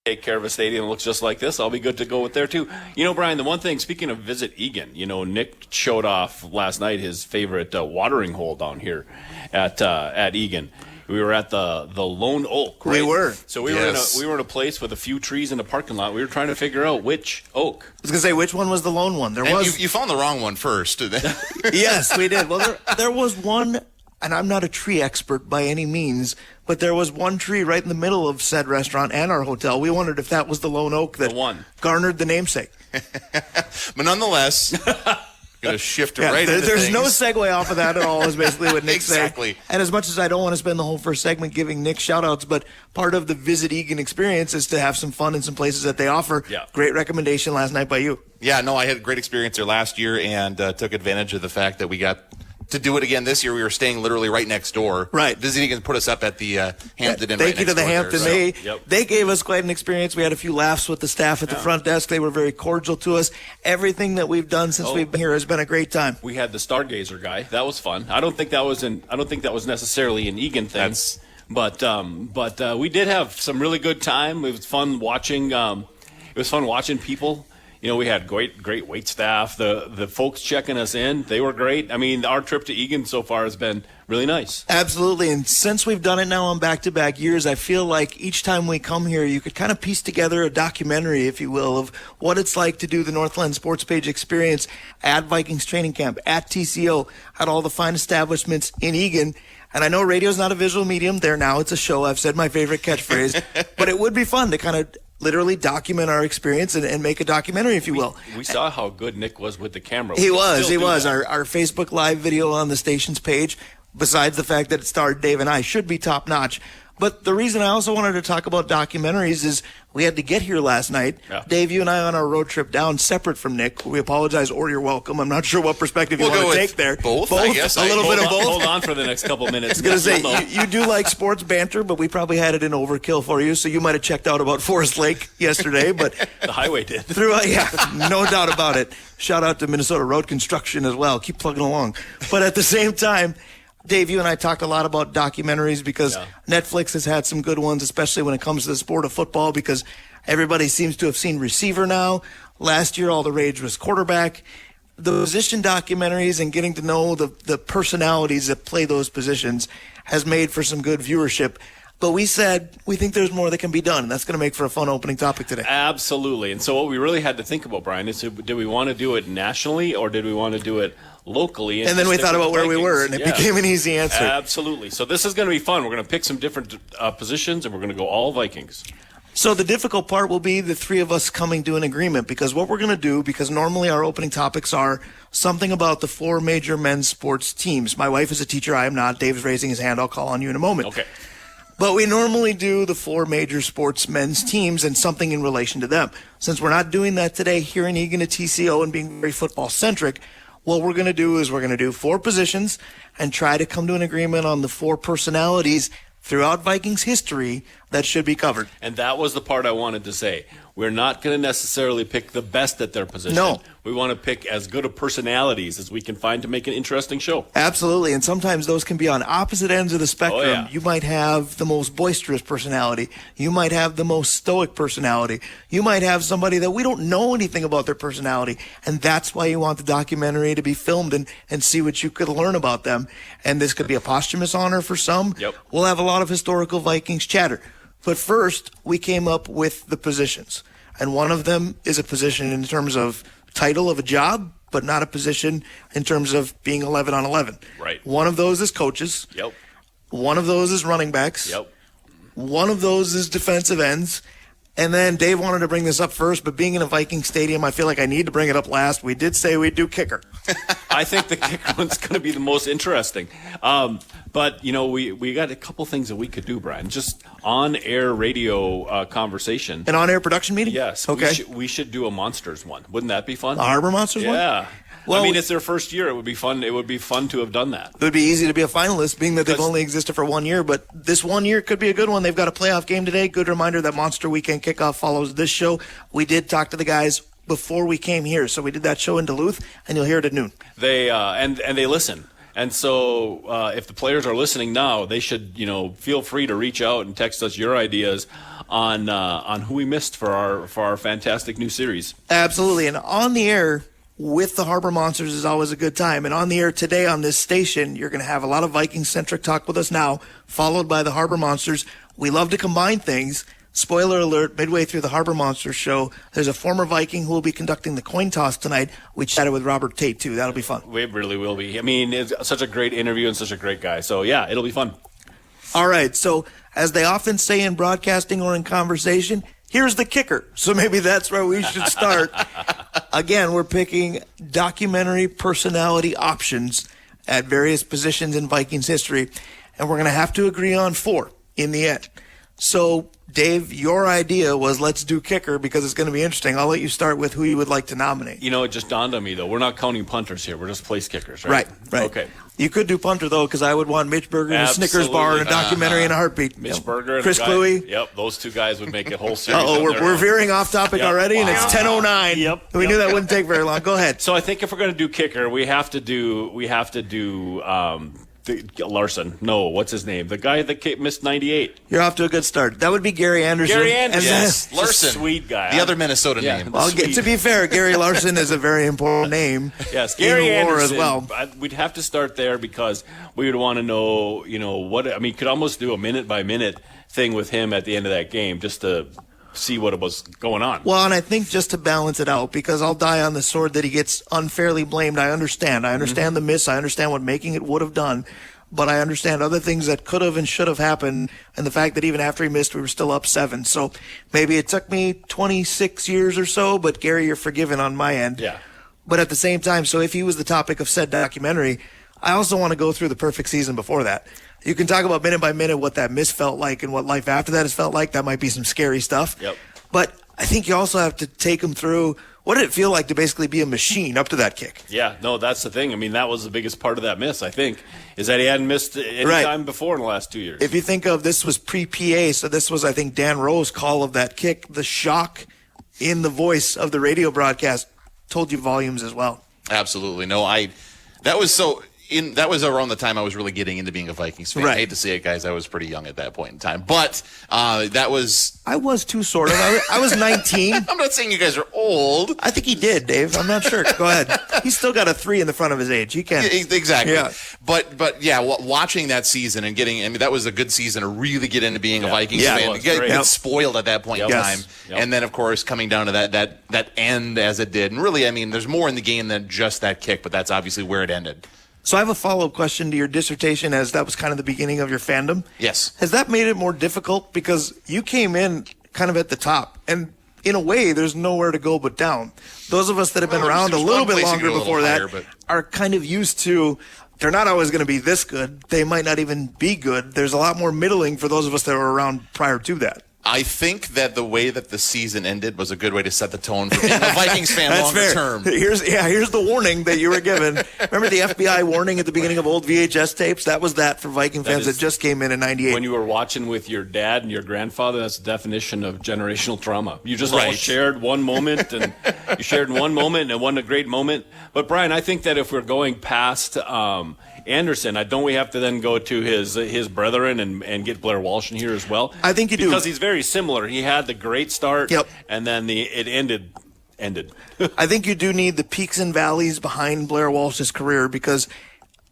Take care of a stadium that looks just like this, I'll be good to go with there too. You know, Brian, the one thing, speaking of Visit Egan, you know, Nick showed off last night his favorite watering hole down here at Egan. We were at the Lone Oak, right? We were. So we were in a place with a few trees in the parking lot. We were trying to figure out which oak. I was going to say, which one was the lone one? You found the wrong one first. Yes, we did. Well, there was one, and I'm not a tree expert by any means, but there was one tree right in the middle of said restaurant and our hotel. We wondered if that was the lone oak that garnered the namesake. But nonetheless, going to shift right into There's things. no segue off of that at all, is basically what Nick Exactly. said. And as much as I don't want to spend the whole first segment giving Nick shout-outs, but part of the Visit Egan experience is to have some fun in some places that they offer. Yeah. Great recommendation last night by you. Yeah, no, I had a great experience there last year and took advantage of the fact that we got to do it again this year. We were staying literally right next door. Right. Visit Egan put us up at the Hampton Inn. Thank you to the Hampton. There, They gave us quite an experience. We had a few laughs with the staff at the front desk. They were very cordial to us. Everything that we've done since we've been here has been a great time. We had the Stargazer guy. That was fun. I don't think that was necessarily an Egan thing. But we did have some really good time. It was fun watching. People. You know, we had great wait staff. The folks checking us in, they were great. I mean, our trip to Egan so far has been really nice. Absolutely. And since we've done it now on back-to-back years, I feel like each time we come here, you could kind of piece together a documentary, if you will, of what it's like to do the Northland Sports Page experience at Vikings training camp, at TCO, at all the fine establishments in Egan. And I know radio's not a visual medium. There now, it's a show. I've said my favorite catchphrase. But it would be fun to kind of literally document our experience and make a documentary, if you will. We saw how good Nick was with the camera. He was. Our Facebook Live video on the station's page, besides the fact that it starred Dave and I, should be top-notch. But the reason I also wanted to talk about documentaries is we had to get here last night. Yeah. Dave, you and I on our road trip down, separate from Nick. We apologize, or you're welcome. I'm not sure what perspective you want to take there. Both, I guess. A little bit of both. Hold on for the next couple minutes. I was going to say, you do like sports banter, but we probably had it in overkill for you, so you might have checked out about Forest Lake yesterday. But the highway did. No doubt about it. Shout out to Minnesota Road Construction as well. Keep plugging along. But at the same time, Dave, you and I talked a lot about documentaries because Netflix has had some good ones, especially when it comes to the sport of football, because everybody seems to have seen receiver now. Last year, all the rage was quarterback. The position documentaries and getting to know the personalities that play those positions has made for some good viewership. But we said we think there's more that can be done, and that's going to make for a fun opening topic today. Absolutely. And so what we really had to think about, Brian, is did we want to do it nationally or did we want to do it locally? And then we thought about where we were, and it became an easy answer. Absolutely. So this is going to be fun. We're going to pick some different positions, and we're going to go all Vikings. So the difficult part will be the three of us coming to an agreement, because what we're going to do, because normally our opening topics are something about the four major men's sports teams. My wife is a teacher. I am not. Dave's raising his hand. I'll call on you in a moment. Okay. But we normally do the four major sports men's teams and something in relation to them. Since we're not doing that today here in Egan at TCO and being very football-centric, what we're going to do is we're going to do four positions and try to come to an agreement on the four personalities throughout Vikings history that should be covered. And that was the part I wanted to say. We're not going to necessarily pick the best at their position. No. We want to pick as good of personalities as we can find to make an interesting show. Absolutely. And sometimes those can be on opposite ends of the spectrum. Oh, yeah. You might have the most boisterous personality. You might have the most stoic personality. You might have somebody that we don't know anything about their personality. And that's why you want the documentary to be filmed and see what you could learn about them. And this could be a posthumous honor for some. Yep. We'll have a lot of historical Vikings chatter. But first, we came up with the positions. And one of them is a position in terms of title of a job, but not a position in terms of being 11 on 11. Right. One of those is coaches. Yep. One of those is running backs. Yep. One of those is defensive ends. And then Dave wanted to bring this up first, but being in a Viking stadium, I feel like I need to bring it up last. We did say we'd do kicker. I think the kicker one's going to be the most interesting. But, we got a couple things that we could do, Brian. Just on-air radio conversation. An on-air production meeting? Yes. Okay. We should do a Monsters one. Wouldn't that be fun? The Harbor Monsters one? Yeah. Well, it's their first year. It would be fun. It would be fun to have done that. It would be easy to be a finalist, being that they've only existed for 1 year. But this 1 year could be a good one. They've got a playoff game today. Good reminder that Monster Weekend Kickoff follows this show. We did talk to the guys before we came here, so we did that show in Duluth, and you'll hear it at noon. They and they listen. And so if the players are listening now, they should, feel free to reach out and text us your ideas on who we missed for our fantastic new series. Absolutely. And on the air with the Harbor Monsters is always a good time. And on the air today on this station, you're going to have a lot of Viking-centric talk with us now, followed by the Harbor Monsters. We love to combine things. Spoiler alert, midway through the Harbor Monsters show, there's a former Viking who will be conducting the coin toss tonight. We chatted with Robert Tate, too. That'll be fun. It really will be. It's such a great interview and such a great guy. So, yeah, it'll be fun. All right. So, as they often say in broadcasting or in conversation, here's the kicker. So maybe that's where we should start. Again, we're picking documentary personality options at various positions in Vikings history, and we're going to have to agree on 4 in the end. So, Dave, your idea was let's do kicker because it's going to be interesting. I'll let you start with who you would like to nominate. It just dawned on me, though. We're not counting punters here. We're just place kickers, right? Right. Okay. You could do punter, though, because I would want Mitch Berger in a Snickers bar and a documentary in a heartbeat. Mitch Berger and Chris Cluey. Yep, those two guys would make a whole series. We're veering off topic already, and it's 10:09. Yep. We knew that wouldn't take very long. Go ahead. So I think if we're going to do kicker, we have to do Larson. No, what's his name? The guy that missed 98. You're off to a good start. That would be Gary Anderson. Gary Anderson. Yes, Larson. Sweet guy. The other Minnesota name. Well, to be fair, Gary Larson is a very important name. Yes, Gary in war Anderson as well. We'd have to start there because we would want to know, could almost do a minute by minute thing with him at the end of that game just to see what was going on. Well, and I think just to balance it out, because I'll die on the sword that he gets unfairly blamed. I understand the miss. I understand what making it would have done. But I understand other things that could have and should have happened, and the fact that even after he missed, we were still up 7. So maybe it took me 26 years or so, but Gary, you're forgiven on my end. Yeah. But at the same time, so if he was the topic of said documentary, I also want to go through the perfect season before that. You can talk about minute by minute what that miss felt like and what life after that has felt like. That might be some scary stuff. Yep. But I think you also have to take him through what did it feel like to basically be a machine up to that kick? Yeah, no, that's the thing. That was the biggest part of that miss, I think, is that he hadn't missed any time before in the last 2 years. If you think of this was pre-PA, so this was, I think, Dan Rowe's call of that kick, the shock in the voice of the radio broadcast told you volumes as well. Absolutely. No, that was around the time I was really getting into being a Vikings fan. Right. I hate to say it, guys. I was pretty young at that point in time. But that was... I was too, sort of. I was 19. I'm not saying you guys are old. I think he did, Dave. I'm not sure. Go ahead. He's still got a 3 in the front of his age. He can. Exactly. Yeah. But yeah, watching that season and that was a good season to really get into being a Vikings Yeah, fan. it was Get great. spoiled at that point in Yes. time. Yep. And then, of course, coming down to that end as it did. And really, there's more in the game than just that kick, but that's obviously where it ended. So I have a follow-up question to your dissertation, as that was kind of the beginning of your fandom. Yes. Has that made it more difficult? Because you came in kind of at the top, and in a way, there's nowhere to go but down. Those of us that have been around a there's little one bit place you longer go a little before that higher, but- are kind of used to, they're not always going to be this good. They might not even be good. There's a lot more middling for those of us that were around prior to that. I think that the way that the season ended was a good way to set the tone for being a Vikings fan That's longer fair. term. Here's the warning that you were given. Remember the FBI warning at the beginning of old VHS tapes? That was that for Viking fans that just came in 98. When you were watching with your dad and your grandfather, that's the definition of generational trauma. You just all shared one moment, and you shared one moment, and it wasn't a great moment. But, Brian, I think that if we're going past Anderson, don't we have to then go to his brethren and get Blair Walsh in here as well? I think you do. Because he's very similar. He had the great start, Yep. and then it ended. I think you do need the peaks and valleys behind Blair Walsh's career, because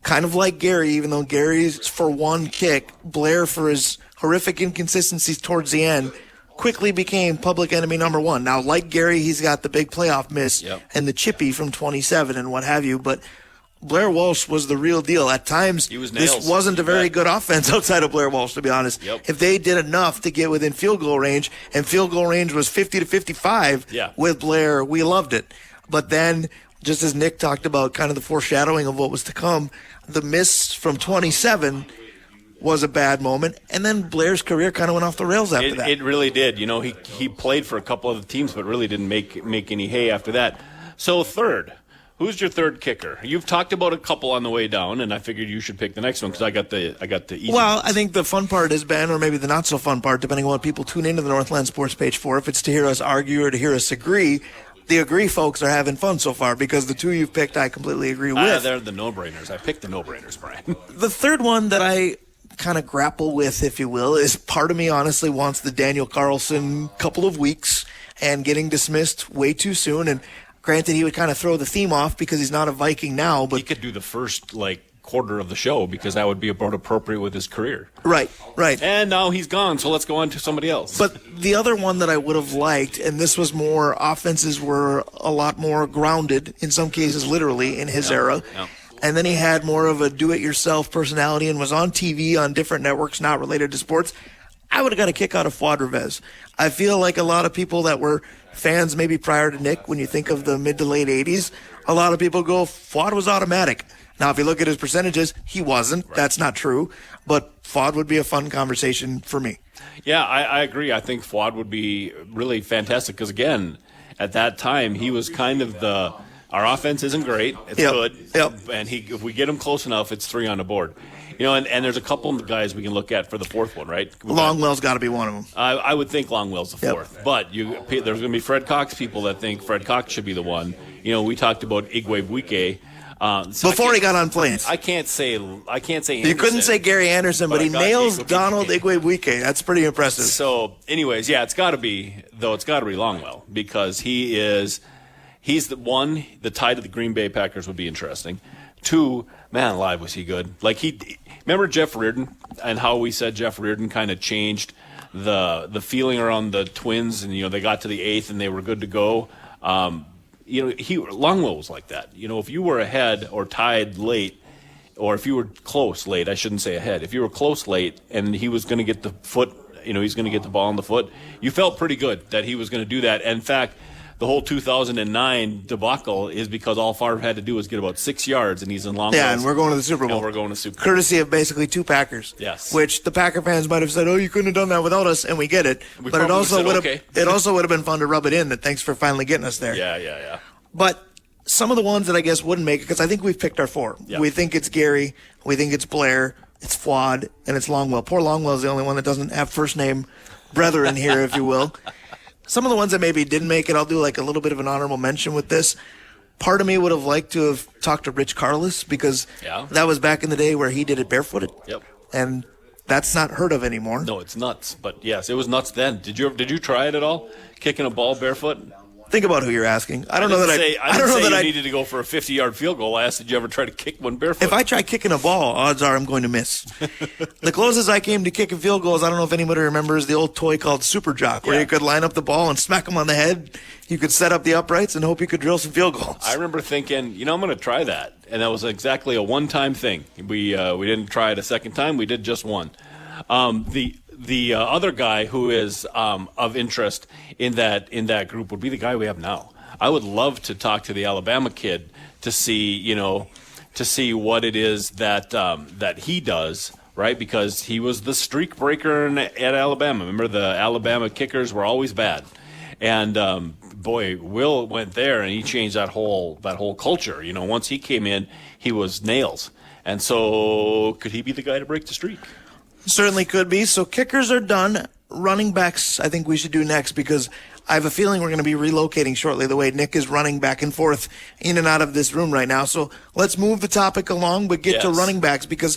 kind of like Gary, even though Gary's for one kick, Blair for his horrific inconsistencies towards the end quickly became public enemy number 1. Now, like Gary, he's got the big playoff miss and the chippy from 27 and what have you, but Blair Walsh was the real deal. At times, He was nails. this wasn't a very You bet. good offense outside of Blair Walsh, to be honest. Yep. If they did enough to get within field goal range, and field goal range was 50 to 55 Yeah. with Blair, we loved it. But then, just as Nick talked about kind of the foreshadowing of what was to come, the miss from 27 was a bad moment, and then Blair's career kind of went off the rails after that. It really did. You know, he played for a couple of the teams, but really didn't make any hay after that. So third, who's your third kicker? You've talked about a couple on the way down, and I figured you should pick the next one because I got the easy. Well, ones. I think the fun part has been, or maybe the not so fun part, depending on what people tune into the Northland Sports page for, if it's to hear us argue or to hear us agree. The agree folks are having fun so far because the two you've picked I completely agree with. They're the no-brainers. I picked the no-brainers, Brian. The third one that I kind of grapple with, if you will, is part of me honestly wants the Daniel Carlson couple of weeks and getting dismissed way too soon. And granted, he would kind of throw the theme off because he's not a Viking now, He but could do the first quarter of the show because that would be about appropriate with his career. right. And now he's gone, so let's go on to somebody else. But the other one that I would have liked, and this was more, offenses were a lot more grounded, in some cases literally, in his era. Yeah. And then he had more of a do-it-yourself personality and was on TV on different networks not related to sports. I would have got a kick out of Fuad Revez. I feel like a lot of people that were fans maybe prior to Nick, when you think of the mid to late 80s, a lot of people go, Fuad was automatic. Now, if you look at his percentages, he wasn't. Right. That's not true. But Fuad would be a fun conversation for me. Yeah, I agree. I think Fuad would be really fantastic because, again, at that time, he was kind of our offense isn't great. It's good. Yep. And if we get him close enough, it's 3 on the board. You know, and there's a couple of guys we can look at for the fourth one, right? Longwell's got to be one of them. I would think Longwell's the fourth. Yep. But there's going to be Fred Cox people that think Fred Cox should be the one. You know, we talked about Igwe Buike. Before he got on planes. I can't say Anderson. You couldn't say Gary Anderson, but he nails Donald Igwe Buike. That's pretty impressive. So, anyways, yeah, it's got to be Longwell because he's the tie to the Green Bay Packers would be interesting. 2, man alive, was he good. Remember Jeff Reardon and how we said Jeff Reardon kind of changed the feeling around the Twins, and, you know, they got to the 8th and they were good to go. You know, Longwell was like that. You know, if you were ahead or tied late, or if you were close late, I shouldn't say ahead. If you were close late and he was going to get the foot, you know, he's going to get the ball on the foot, you felt pretty good that he was going to do that. And in fact, the whole 2009 debacle is because all Favre had to do was get about 6 yards, and he's in Longwell. Yeah, and we're going to the Super Bowl. And we're going to Super Bowl. Courtesy of basically 2 Packers. Yes. Which the Packer fans might have said, "Oh, you couldn't have done that without us," and we get it. But it also would have been fun to rub it in that thanks for finally getting us there. Yeah. But some of the ones that I guess wouldn't make it, because I think we've picked our 4. Yeah. We think it's Gary, we think it's Blair, it's Fuad, and it's Longwell. Poor Longwell's the only one that doesn't have first name brethren here, if you will. Some of the ones that maybe didn't make it, I'll do like a little bit of an honorable mention with this. Part of me would have liked to have talked to Rich Carless because that was back in the day where he did it barefooted. Yep. And that's not heard of anymore. No, it's nuts. But yes, it was nuts then. Did you try it at all? Kicking a ball barefoot? Think about who you're asking. I don't know that I needed to go for a 50-yard field goal. I asked, did you ever try to kick one barefoot? If I try kicking a ball, odds are I'm going to miss. The closest I came to kicking field goals, I don't know if anybody remembers the old toy called Super Jock, where you could line up the ball and smack them on the head. You could set up the uprights and hope you could drill some field goals. I remember thinking, you know, I'm going to try that. And that was exactly a one-time thing. We didn't try it a second time. We did just one. The other guy who is of interest in that group would be the guy we have now. I would love to talk to the Alabama kid to see what it is that he does, right? Because he was the streak breaker at Alabama. Remember, the Alabama kickers were always bad, and boy, Will went there and he changed that whole culture. You know, once he came in, he was nails, and so could he be the guy to break the streak? Certainly could be. So kickers are done. Running backs, I think we should do next because I have a feeling we're going to be relocating shortly the way Nick is running back and forth in and out of this room right now. So let's move the topic along, but get to running backs because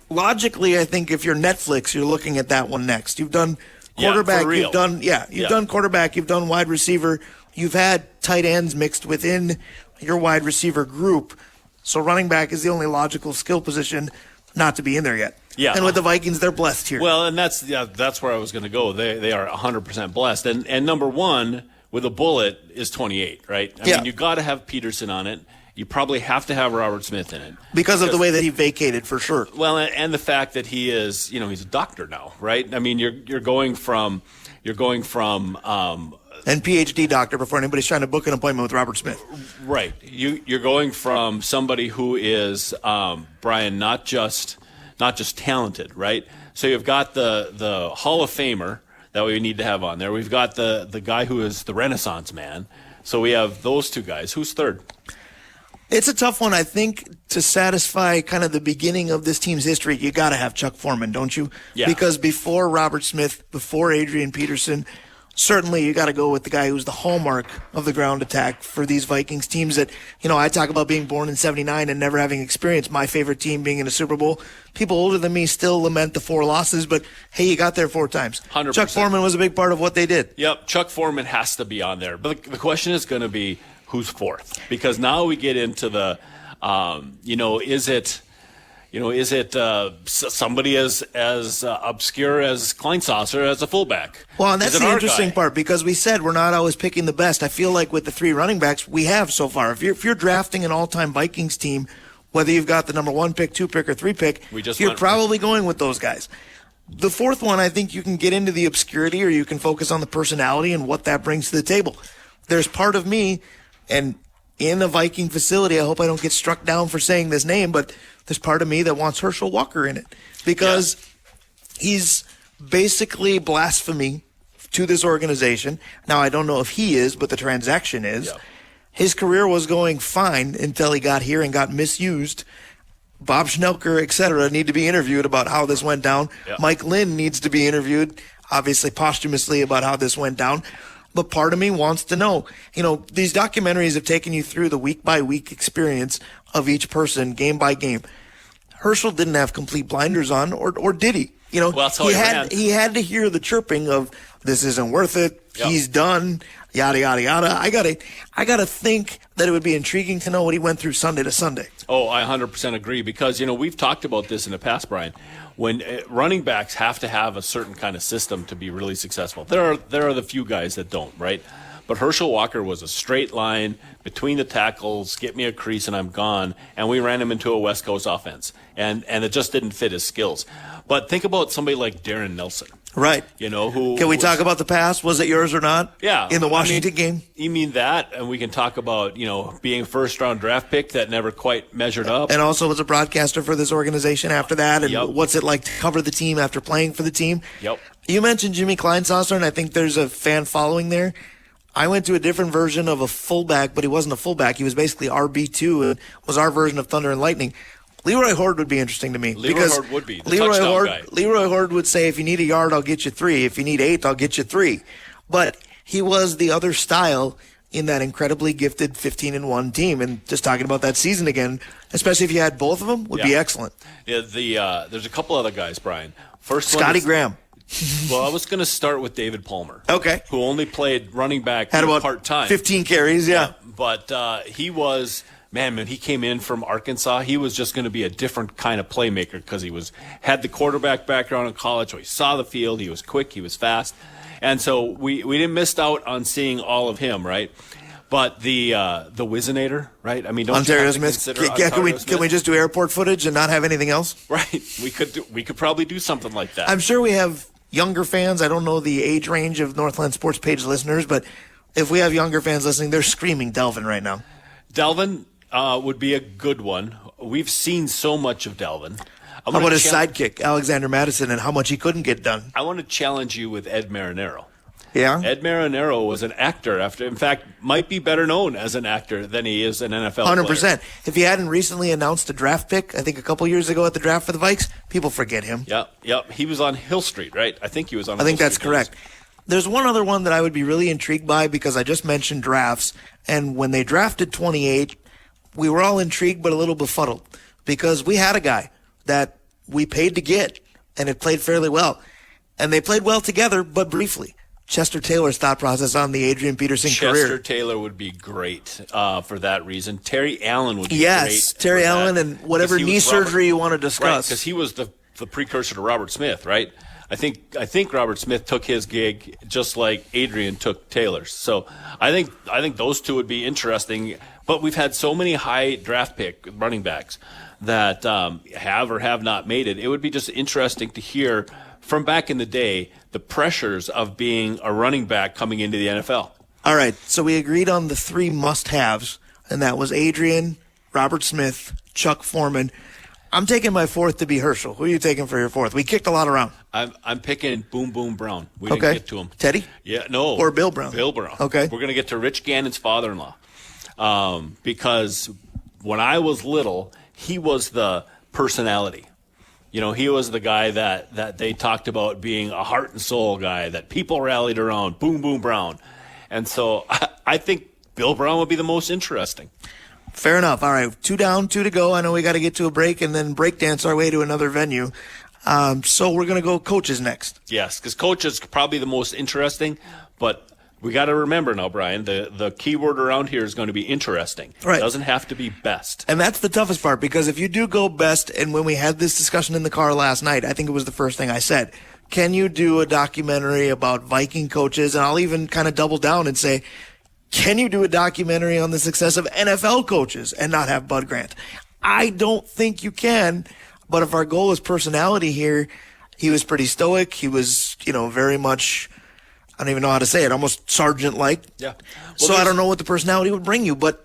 logically, I think if you're Netflix, you're looking at that one next. You've done quarterback, you've done quarterback, you've done wide receiver, you've had tight ends mixed within your wide receiver group. So running back is the only logical skill position not to be in there yet. Yeah. And with the Vikings, they're blessed here. Well, and that's where I was going to go. They are 100% blessed. And number one with a bullet is 28, right? I mean, you got to have Peterson on it. you probably have to have Robert Smith in it because of the way that he vacated, for sure. Well, and the fact that he is, he's a doctor now, right? I mean, you're going from and PhD doctor before anybody's trying to book an appointment with Robert Smith. Right. You're going from somebody who is, Brian, not just talented, right? So you've got the Hall of Famer that we need to have on there. We've got the guy who is the Renaissance man. So we have those two guys. Who's third? It's a tough one. I think to satisfy kind of the beginning of this team's history, you got to have Chuck Foreman, don't you? Yeah. Because before Robert Smith, before Adrian Peterson, certainly you got to go with the guy who's the hallmark of the ground attack for these Vikings teams that, I talk about being born in 79 and never having experienced my favorite team being in a Super Bowl. People older than me still lament the 4 losses, but hey, you got there 4 times. 100%. Chuck Foreman was a big part of what they did. Yep, Chuck Foreman has to be on there. But the question is going to be who's fourth? Because now we get into the, is it somebody as obscure as Kleinsasser as a fullback? Well, and that's the interesting guy? part, because we said we're not always picking the best. I feel like with the 3 running backs we have so far, if you're drafting an all-time Vikings team, whether you've got the number 1 pick, 2 pick, or 3 pick, you're probably going with those guys. The 4th one, I think you can get into the obscurity, or you can focus on the personality and what that brings to the table. There's part of me, and in a Viking facility, I hope I don't get struck down for saying this name, but there's part of me that wants Herschel Walker in it because he's basically blasphemy to this organization. Now, I don't know if he is, but the transaction is. Yeah. His career was going fine until he got here and got misused. Bob Schnelker, et cetera, need to be interviewed about how this went down. Yeah. Mike Lynn needs to be interviewed, obviously posthumously, about how this went down. But part of me wants to know, these documentaries have taken you through the week-by-week experience of each person, game by game. Herschel didn't have complete blinders on, or did he? Well, that's how he had to hear the chirping of, this isn't worth it, he's done, yada, yada, yada. I gotta think that it would be intriguing to know what he went through Sunday to Sunday. Oh, I 100% agree because, we've talked about this in the past, Brian. When running backs have to have a certain kind of system to be really successful. There are the few guys that don't, right? But Herschel Walker was a straight line between the tackles, get me a crease and I'm gone, and we ran him into a West Coast offense. And it just didn't fit his skills. But think about somebody like Darren Nelson. Right. Who can we talk about the past? Was it yours or not? Yeah. In the Washington game? You mean that? And we can talk about, being a first-round draft pick that never quite measured up. And also was a broadcaster for this organization after that. And what's it like to cover the team after playing for the team? Yep. You mentioned Jimmy Kleinsasser, and I think there's a fan following there. I went to a different version of a fullback, but he wasn't a fullback. He was basically RB2 and was our version of Thunder and Lightning. Leroy Horde would be interesting to me. Leroy Horde would be. Leroy Horde would say, if you need a yard, I'll get you 3. If you need 8, I'll get you 3. But he was the other style in that incredibly gifted 15-1 team. And just talking about that season again, especially if you had both of them, would be excellent. Yeah, there's a couple other guys, Brian. First one, Scotty Graham. Well, I was going to start with David Palmer. Okay. Who only played running back had about part-time. 15 carries, yeah. But he was... Man, when he came in from Arkansas, he was just going to be a different kind of playmaker because he had the quarterback background in college. So he saw the field. He was quick. He was fast. And so we didn't miss out on seeing all of him, right? But the Wizinator, right? I mean, don't Ontario you have to Smith. consider Can we just do airport footage and not have anything else? Right. We could probably do something like that. I'm sure we have younger fans. I don't know the age range of Northland Sports Page listeners, but if we have younger fans listening, they're screaming Delvin right now. Delvin would be a good one. We've seen so much of Delvin. How about his sidekick, Alexander Madison, and how much he couldn't get done? I want to challenge you with Ed Marinero. Yeah? Ed Marinero was an actor in fact, might be better known as an actor than he is an NFL 100%. Player. If he hadn't recently announced a draft pick, I think a couple years ago at the draft for the Vikes, people forget him. Yep. He was on Hill Street, right? I think he was on I think that's correct. There's one other one that I would be really intrigued by because I just mentioned drafts, and when they drafted 28, we were all intrigued but a little befuddled because we had a guy that we paid to get, and it played fairly well. And they played well together, but briefly. Chester Taylor's thought process on the Adrian Peterson career. Chester Taylor would be great for that reason. Terry Allen would be great. Yes, Terry Allen and whatever knee surgery you want to discuss. Right, because he was the precursor to Robert Smith, right? I think Robert Smith took his gig just like Adrian took Taylor's. So I think those two would be interesting. But we've had so many high draft pick running backs that have or have not made it. It would be just interesting to hear from back in the day the pressures of being a running back coming into the NFL. All right, so we agreed on the 3 must-haves, and that was Adrian, Robert Smith, Chuck Foreman. I'm taking my 4th to be Herschel. Who are you taking for your 4th? We kicked a lot around. I'm picking Boom Boom Brown. We Okay. didn't get to him. Teddy? Yeah, no. Or Bill Brown? Bill Brown. Okay. We're going to get to Rich Gannon's father-in-law. Because when I was little, he was the personality. You know, he was the guy that they talked about being a heart and soul guy that people rallied around, Boom Boom Brown. And so I think Bill Brown would be the most interesting. Fair enough. All right, 2 down, 2 to go. I know we got to get to a break and then break dance our way to another venue. So we're going to go coaches next. Yes, because coach is probably the most interesting, but we got to remember now, Brian, the key word around here is going to be interesting. Right. It doesn't have to be best. And that's the toughest part, because if you do go best, and when we had this discussion in the car last night, I think it was the first thing I said, can you do a documentary about Viking coaches? And I'll even kind of double down and say, can you do a documentary on the success of NFL coaches and not have Bud Grant? I don't think you can, but if our goal is personality here, he was pretty stoic. He was, very much, I don't even know how to say it, almost sergeant-like. Yeah. So I don't know what the personality would bring you, but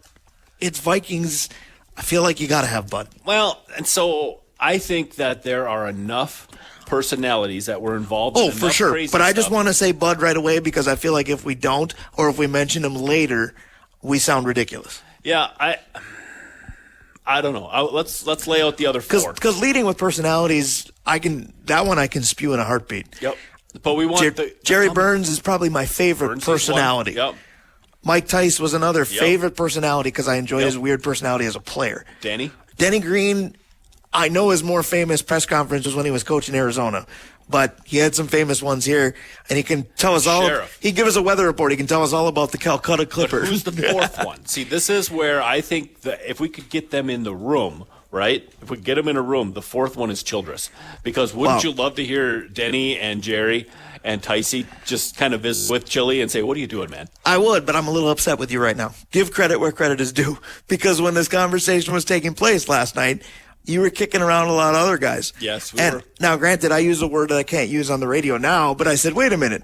it's Vikings. I feel like you got to have Bud. Well, and so I think that there are enough personalities that were involved in Oh, for sure. crazy But I just stuff. want to say Bud right away, because I feel like if we don't, or if we mention him later, we sound ridiculous. Yeah, I don't know. Let's lay out the other 4. Because leading with personalities, I can spew in a heartbeat. Yep. But we want Jerry Burns is probably my favorite Burns is personality. one. Yep. Mike Tice was another favorite personality because I enjoy Yep. his weird personality as a player. Danny Green, I know his more famous press conference was when he was coaching Arizona, but he had some famous ones here, and he can tell us all. Sheriff. He'd give us a weather report. He can tell us all about the Calcutta But Clippers. who's the 4th one? See, this is where I think that if we could get them in the room, right? If we get them in a room, the 4th one is Childress. Because wouldn't you love to hear Denny and Jerry and Ticey just kind of visit with Chili and say, what are you doing, man? I would, but I'm a little upset with you right now. Give credit where credit is due, because when this conversation was taking place last night, you were kicking around a lot of other guys. Yes, we and were. Now, granted, I use a word that I can't use on the radio now, but I said, wait a minute.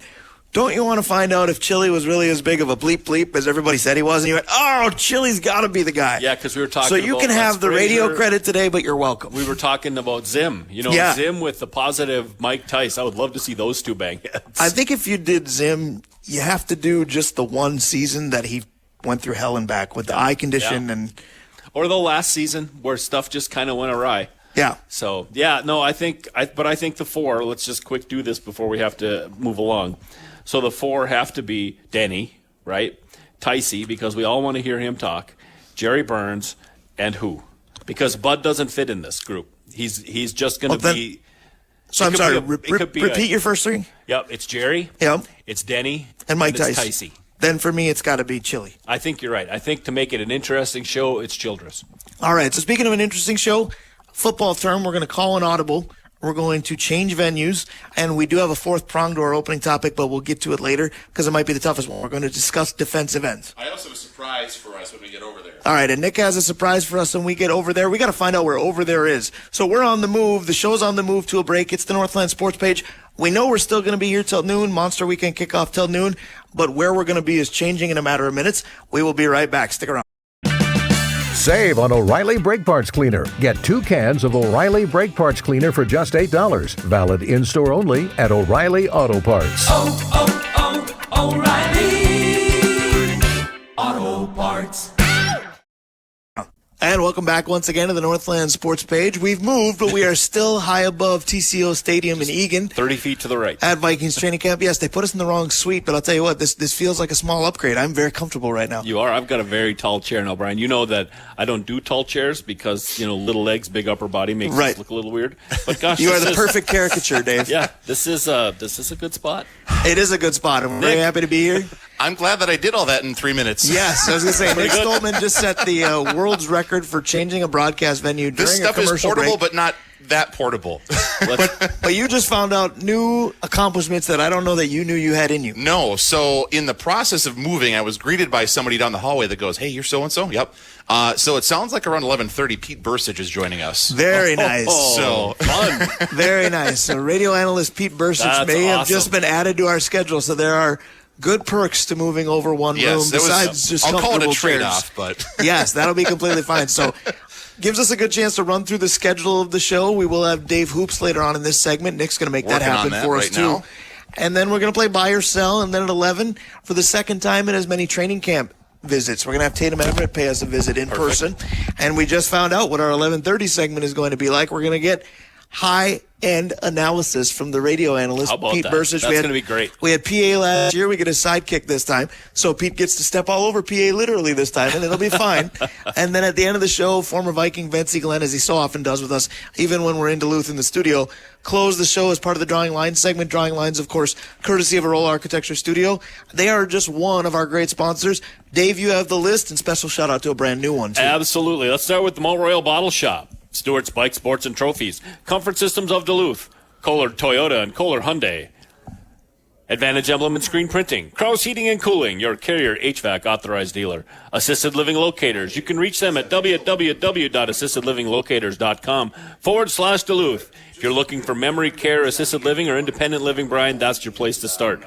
Don't you want to find out if Chili was really as big of a bleep bleep as everybody said he was? And you went, oh, Chili's got to be the guy. Yeah, because we were talking So about you can have the radio credit today, but you're welcome. We were talking about Zim. Yeah. Zim with the positive Mike Tice. I would love to see those 2 bang heads. I think if you did Zim, you have to do just the one season that he went through hell and back with the eye condition. Yeah. And Or the last season where stuff just kind of went awry. yeah. So, I think the 4, let's just quick do this before we have to move along. So the 4 have to be Denny, right? Ticey, because we all want to hear him talk. Jerry Burns, and who? Because Bud doesn't fit in this group. He's just going to be. So I'm sorry, repeat your first 3? Yep, it's Jerry. Yep. It's Denny. And Mike it's Tice. Ticey. Then for me, it's got to be Chili. I think you're right. I think to make it an interesting show, it's Childress. All right. So speaking of an interesting show, football term, we're going to call an audible. We're going to change venues, and we do have a 4th prong to our opening topic, but we'll get to it later because it might be the toughest one. We're going to discuss defensive ends. I also have a surprise for us when we get over there. All right, and Nick has a surprise for us when we get over there. We got to find out where over there is. So we're on the move. The show's on the move to a break. It's the Northland Sports Page. We know we're still going to be here till noon. Monster Weekend kickoff till noon. But where we're going to be is changing in a matter of minutes. We will be right back. Stick around. Save on O'Reilly Brake Parts Cleaner. Get 2 cans of O'Reilly Brake Parts Cleaner for just $8. Valid in-store only at O'Reilly Auto Parts. O'Reilly Auto Parts. And welcome back once again to the Northland Sports Page. We've moved, but we are still high above TCO Stadium in Egan 30 feet to the right. at Vikings training camp. Yes, they put us in the wrong suite, but I'll tell you what, this feels like a small upgrade. I'm very comfortable right now. You are. I've got a very tall chair now, Brian. You know that I don't do tall chairs because, little legs, big upper body makes Right. us look a little weird. But gosh, You are this the is- perfect caricature, Dave. Yeah, this is a good spot. It is a good spot, and we're very Nick. happy to be here. I'm glad that I did all that in 3 minutes. Yes, I was going to say, Nick Stoltman just set the world's record for changing a broadcast venue during This a stuff is commercial portable, break. but not that portable. But you just found out new accomplishments that I don't know that you knew you had in you. No. So in the process of moving, I was greeted by somebody down the hallway that goes, "Hey, you're so-and-so?" Yep. So it sounds like around 11:30, Pete Bursich is joining us. Very nice. So Fun. Very nice. So radio analyst Pete Bursich That's may have awesome. just been added to our schedule. So there are good perks to moving over one room yes, besides just I'll call it a comfortable trade-off, chairs. but Yes, that'll be completely fine. So gives us a good chance to run through the schedule of the show. We will have Dave Hoops later on in this segment. Nick's going to make that Working on happen that for us right too. now. And then we're going to play Buy or Sell. And then at 11, for the second time in as many training camp visits, we're going to have Tatum Everett pay us a visit in person. And we just found out what our 11:30 segment is going to be like. We're going to get high-end analysis from the radio analyst, How about Pete that? Bursich. That's going to be great. We had PA last year. We get a sidekick this time. So Pete gets to step all over PA literally this time, and it'll be fine. And then at the end of the show, former Viking Vince Glenn, as he so often does with us, even when we're in Duluth in the studio, close the show as part of the Drawing Lines segment. Drawing Lines, of course, courtesy of Arola Architecture Studio. They are just one of our great sponsors. Dave, you have the list, and special shout-out to a brand new one, too. Absolutely. Let's start with the Malt Royal Bottle Shop, Stewart's Bike, Sports, and Trophies, Comfort Systems of Duluth, Kohler Toyota and Kohler Hyundai, Advantage Emblem and Screen Printing, Krause Heating and Cooling, your Carrier HVAC authorized dealer, Assisted Living Locators. You can reach them at www.assistedlivinglocators.com/Duluth. If you're looking for memory care, assisted living, or independent living, Brian, that's your place to start.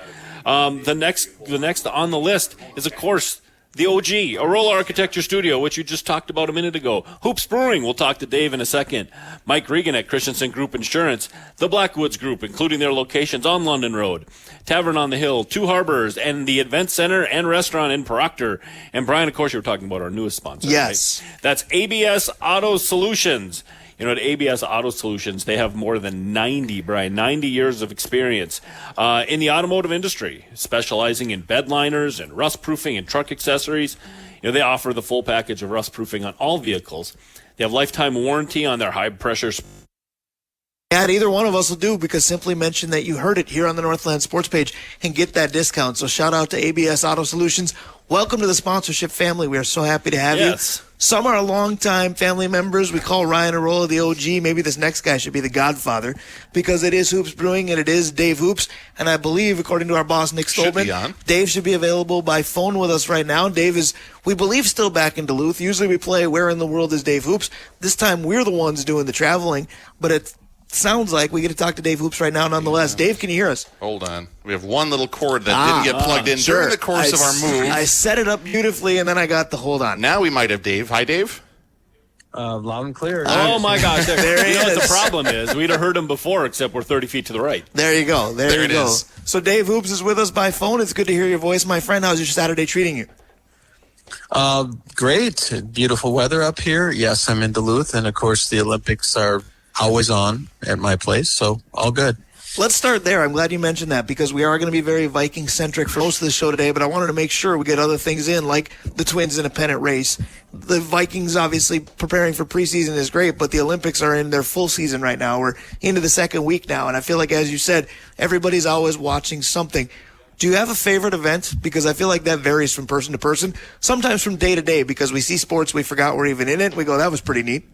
The next on the list is, of course, the OG, Arola Architecture Studio, which you just talked about a minute ago. Hoops Brewing, we'll talk to Dave in a second. Mike Regan at Christensen Group Insurance. The Blackwoods Group, including their locations on London Road. Tavern on the Hill, Two Harbors, and the Event Center and Restaurant in Proctor. And Brian, of course, you were talking about our newest sponsor. Yes. Right? That's ABS Auto Solutions. You know, at ABS Auto Solutions, they have more than 90 years of experience in the automotive industry, specializing in bed liners and rust proofing and truck accessories. You know, they offer the full package of rust proofing on all vehicles. They have lifetime warranty on their high pressure. Yeah, either one of us will do, because simply mention that you heard it here on the Northland Sports page and get that discount. So shout out to ABS Auto Solutions. Welcome to the sponsorship family. We are so happy to have you. Some are longtime family members. We call Ryan Arola the OG. Maybe this next guy should be the godfather, because it is Hoops Brewing and it is Dave Hoops. And I believe, according to our boss, Nick Stoltman, Dave should be available by phone with us right now. Dave is, we believe, still back in Duluth. Usually we play Where in the World is Dave Hoops. This time we're the ones doing the traveling, but it sounds like we get to talk to Dave Hoops right now nonetheless. Yeah. Dave, can you hear us? Hold on. We have one little cord that didn't get plugged in during the course of our move. I set it up beautifully, and then I got the hold on. Now we might have Dave. Hi, Dave. Loud and clear. Oh, my gosh. There he you know is. what the problem is? We'd have heard him before, except we're 30 feet to the right. There you go. There you go. Is. So Dave Hoops is with us by phone. It's good to hear your voice, my friend. How's your Saturday treating you? Great. Beautiful weather up here. Yes, I'm in Duluth, and of course the Olympics are always on at my place, so all good. Let's start there. I'm glad you mentioned that, because we are going to be very Viking-centric for most of the show today, but I wanted to make sure we get other things in, like the Twins in a pennant race. The Vikings, obviously, preparing for preseason is great, but the Olympics are in their full season right now. We're into the second week now, and I feel like, as you said, everybody's always watching something. Do you have a favorite event? Because I feel like that varies from person to person, sometimes from day to day, because we see sports, we forgot we're even in it. We go, that was pretty neat.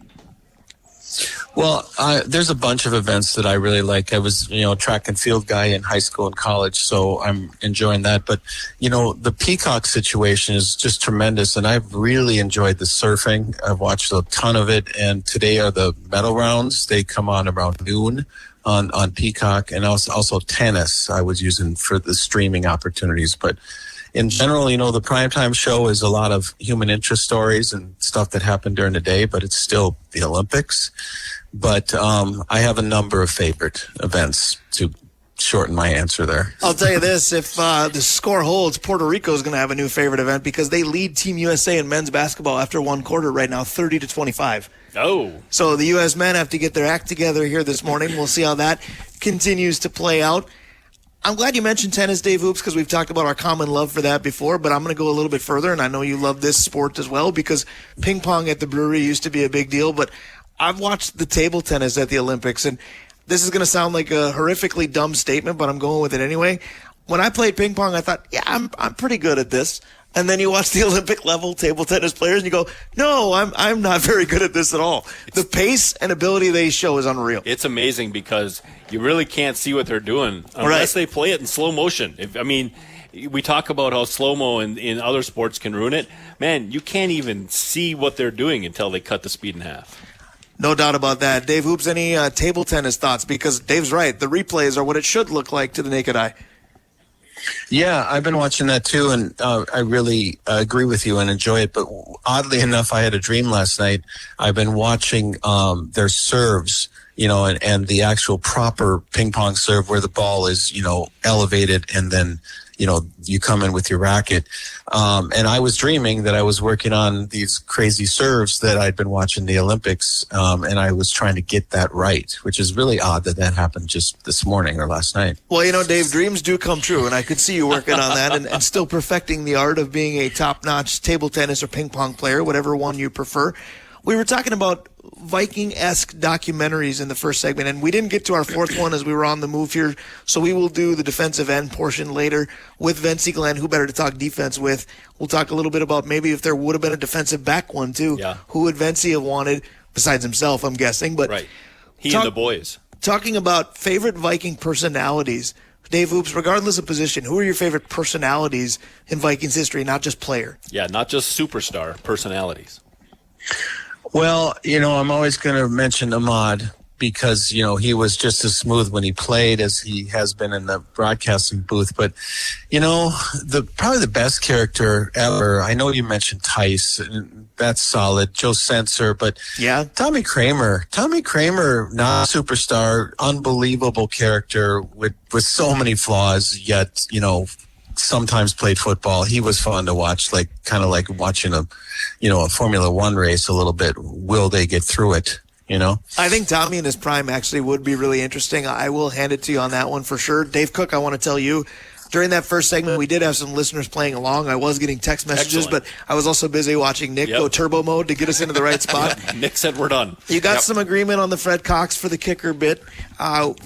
Well, there's a bunch of events that I really like. I was, a track and field guy in high school and college, so I'm enjoying that. But, the Peacock situation is just tremendous, and I've really enjoyed the surfing. I've watched a ton of it, and today are the medal rounds. They come on around noon on Peacock, and also tennis I was using for the streaming opportunities. But in general, the primetime show is a lot of human interest stories and stuff that happened during the day, but it's still the Olympics. But I have a number of favorite events, to shorten my answer there. I'll tell you this, if the score holds, Puerto Rico is going to have a new favorite event, because they lead Team USA in men's basketball after one quarter right now, 30-25. Oh. So the U.S. men have to get their act together here this morning. We'll see how that continues to play out. I'm glad you mentioned tennis, Dave Hoops, because we've talked about our common love for that before, but I'm going to go a little bit further, and I know you love this sport as well, because ping pong at the brewery used to be a big deal, but I've watched the table tennis at the Olympics, and this is going to sound like a horrifically dumb statement, but I'm going with it anyway. when I played ping pong, I thought, yeah, I'm pretty good at this. And then you watch the Olympic level table tennis players and you go, no, I'm not very good at this at all. The pace and ability they show is unreal. It's amazing because you really can't see what they're doing unless they play it in slow motion. We talk about how slow-mo in other sports can ruin it. Man, you can't even see what they're doing until they cut the speed in half. No doubt about that. Dave Hoops, any table tennis thoughts? Because Dave's right. The replays are what it should look like to the naked eye. Yeah, I've been watching that too, and I really agree with you and enjoy it. But oddly enough, I had a dream last night. I've been watching their serves, and the actual proper ping pong serve where the ball is, elevated and then, you come in with your racket. And I was dreaming that I was working on these crazy serves that I'd been watching the Olympics, and I was trying to get that right, which is really odd that happened just this morning or last night. Well, Dave, dreams do come true, and I could see you working on that and still perfecting the art of being a top-notch table tennis or ping pong player, whatever one you prefer. We were talking about Viking-esque documentaries in the first segment, and we didn't get to our fourth one as we were on the move here, so we will do the defensive end portion later with Vincey Glenn, who better to talk defense with. We'll talk a little bit about maybe if there would have been a defensive back one, too. Yeah. Who would Vincey have wanted, besides himself, I'm guessing. But right. He and the boys. Talking about favorite Viking personalities, Dave Hoops, regardless of position, who are your favorite personalities in Vikings history, not just player? Yeah, not just superstar personalities. Well, I'm always going to mention Ahmad because, he was just as smooth when he played as he has been in the broadcasting booth. But, probably the best character ever, I know you mentioned Tice, and that's solid, Joe Sensor, but yeah, Tommy Kramer, not superstar, unbelievable character with so many flaws, yet, sometimes played football. He was fun to watch, kind of like watching a Formula One race a little bit. Will they get through it? I think Tommy in his prime actually would be really interesting. I will hand it to you on that one for sure. Dave Cook, I want to tell you, during that first segment, we did have some listeners playing along. I was getting text messages, Excellent. but I was also busy watching Nick go turbo mode to get us into the right spot. Nick said we're done. You got some agreement on the Fred Cox for the kicker bit.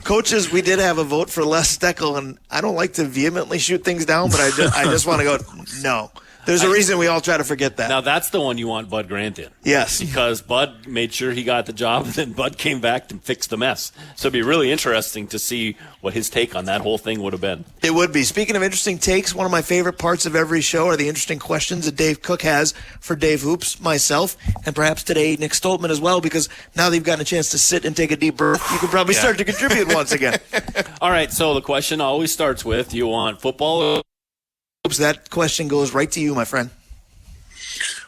Coaches, we did have a vote for Les Steckel, and I don't like to vehemently shoot things down, but I just want to go, no. There's a reason we all try to forget that. Now, that's the one you want Bud Grant in. Yes. Because Bud made sure he got the job, and then Bud came back and fixed the mess. So it'd be really interesting to see what his take on that whole thing would have been. It would be. Speaking of interesting takes, one of my favorite parts of every show are the interesting questions that Dave Cook has for Dave Hoops, myself, and perhaps today Nick Stoltman as well, because now that you've gotten a chance to sit and take a deep breath, you can probably start to contribute once again. All right, so the question always starts with, you want football or... That question goes right to you, my friend.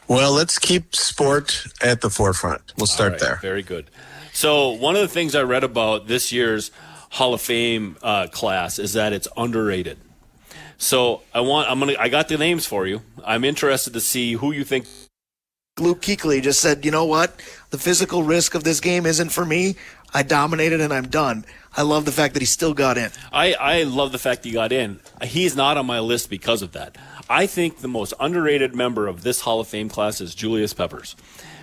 Well, let's keep sport at the forefront. We'll start there. Very good. So one of the things I read about this year's Hall of Fame class is that it's underrated. So I got the names for you. I'm interested to see who you think. Luke Kuechly just said, you know what? The physical risk of this game isn't for me. I dominated and I'm done. I love the fact that he still got in. I love the fact he got in. He's not on my list because of that. I think the most underrated member of this Hall of Fame class is Julius Peppers,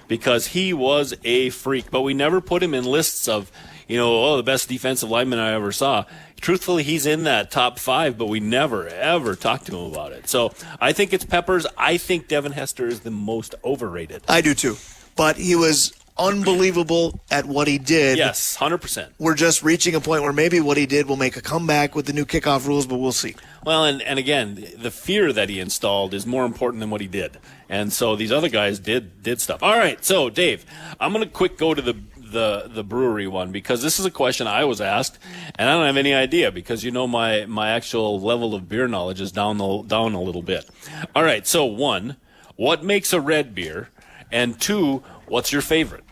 because he was a freak, but we never put him in lists of, the best defensive lineman I ever saw. Truthfully, he's in that top 5, but we never, ever talked to him about it. So I think it's Peppers. I think Devin Hester is the most overrated. I do too. But he was unbelievable at what he did. Yes, 100%. We're just reaching a point where maybe what he did will make a comeback with the new kickoff rules, but we'll see. Well, and again, the fear that he installed is more important than what he did. And so these other guys did stuff. All right, so Dave, I'm going to quick go to the brewery one, because this is a question I was asked, and I don't have any idea, because my actual level of beer knowledge is down a little bit. All right, so 1, what makes a red beer? And 2, what's your favorite?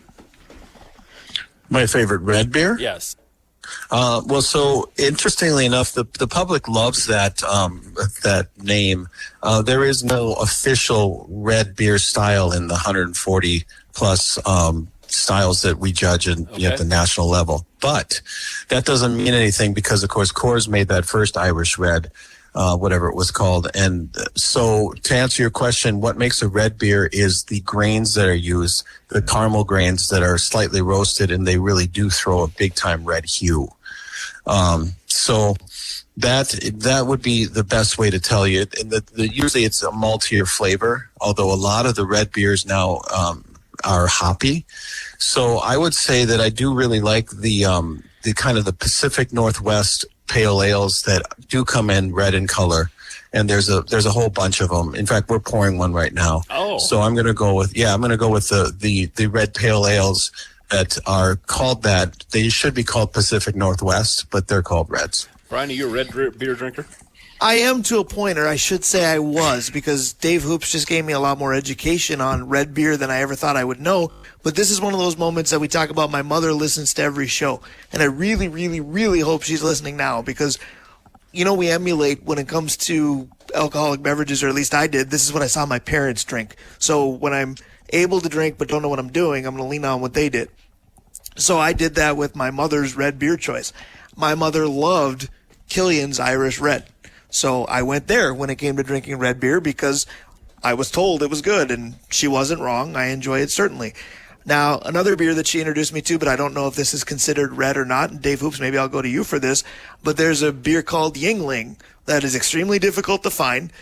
My favorite red beer? Yes. Well, so interestingly enough, the public loves that name. There is no official red beer style in the 140 plus styles that we judge at the national level. But that doesn't mean anything, because, of course, Coors made that first Irish red, whatever it was called. And so to answer your question, what makes a red beer is the grains that are used, the caramel grains that are slightly roasted, and they really do throw a big-time red hue. So That would be the best way to tell you. And usually it's a maltier flavor, although a lot of the red beers now are hoppy. So I would say that I do really like the kind of the Pacific Northwest pale ales that do come in red in color. And there's a whole bunch of them. In fact, we're pouring one right now. Oh. So I'm going to go with the red pale ales that are called that. They should be called Pacific Northwest, but they're called reds. Brian, are you a red beer drinker? I am to a point, or I should say I was, because Dave Hoops just gave me a lot more education on red beer than I ever thought I would know. But this is one of those moments that we talk about. My mother listens to every show, and I really, really, really hope she's listening now, because, you know, we emulate when it comes to alcoholic beverages, or at least I did. This is what I saw my parents drink. So when I'm able to drink but don't know what I'm doing, I'm going to lean on what they did. So I did that with my mother's red beer choice. My mother loved Killian's Irish Red. So I went there when it came to drinking red beer because I was told it was good, and she wasn't wrong. I enjoy it, certainly. Now, another beer that she introduced me to, but I don't know if this is considered red or not, and Dave Hoops, maybe I'll go to you for this, but there's a beer called Yingling that is extremely difficult to find,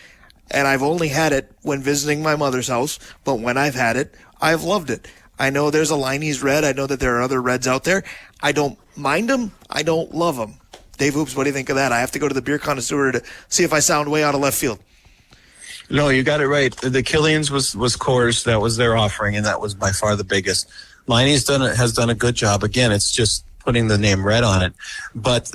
and I've only had it when visiting my mother's house, but when I've had it, I've loved it. I know there's a Liney's Red. I know that there are other reds out there. I don't mind them. I don't love them. Dave Hoops, what do you think of that? I have to go to the beer connoisseur to see if I sound way out of left field. No, you got it right. The Killian's was Coors. That was their offering, and that was by far the biggest. Liney's has done a good job. Again, it's just putting the name red on it. But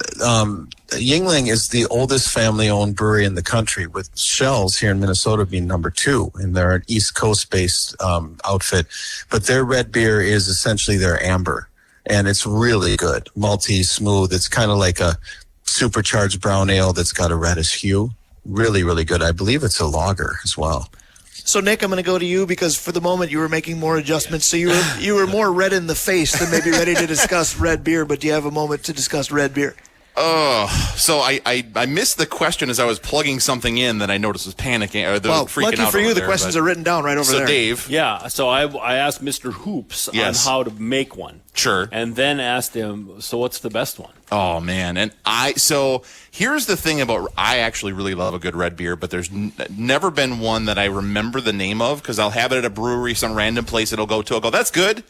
Yingling is the oldest family-owned brewery in the country, with Shell's here in Minnesota being number 2, and they're an East Coast-based outfit. But their red beer is essentially their amber, and it's really good. Malty, smooth. It's kind of like a supercharged brown ale that's got a reddish hue. Really, really good. I believe it's a lager as well. So, Nick, I'm going to go to you because for the moment you were making more adjustments. So you were more red in the face than maybe ready to discuss red beer, but do you have a moment to discuss red beer? So I missed the question as I was plugging something in that I noticed was panicking or freaking out. Lucky for you, the there, questions are written down right over there. So, Dave. Yeah, so I asked Mr. Hoops on how to make one. Sure. And then asked him, so what's the best one? Oh, man. And so here's the thing about, I actually really love a good red beer, but there's never been one that I remember the name of, because I'll have it at a brewery, some random place it'll go to. I'll go, that's good.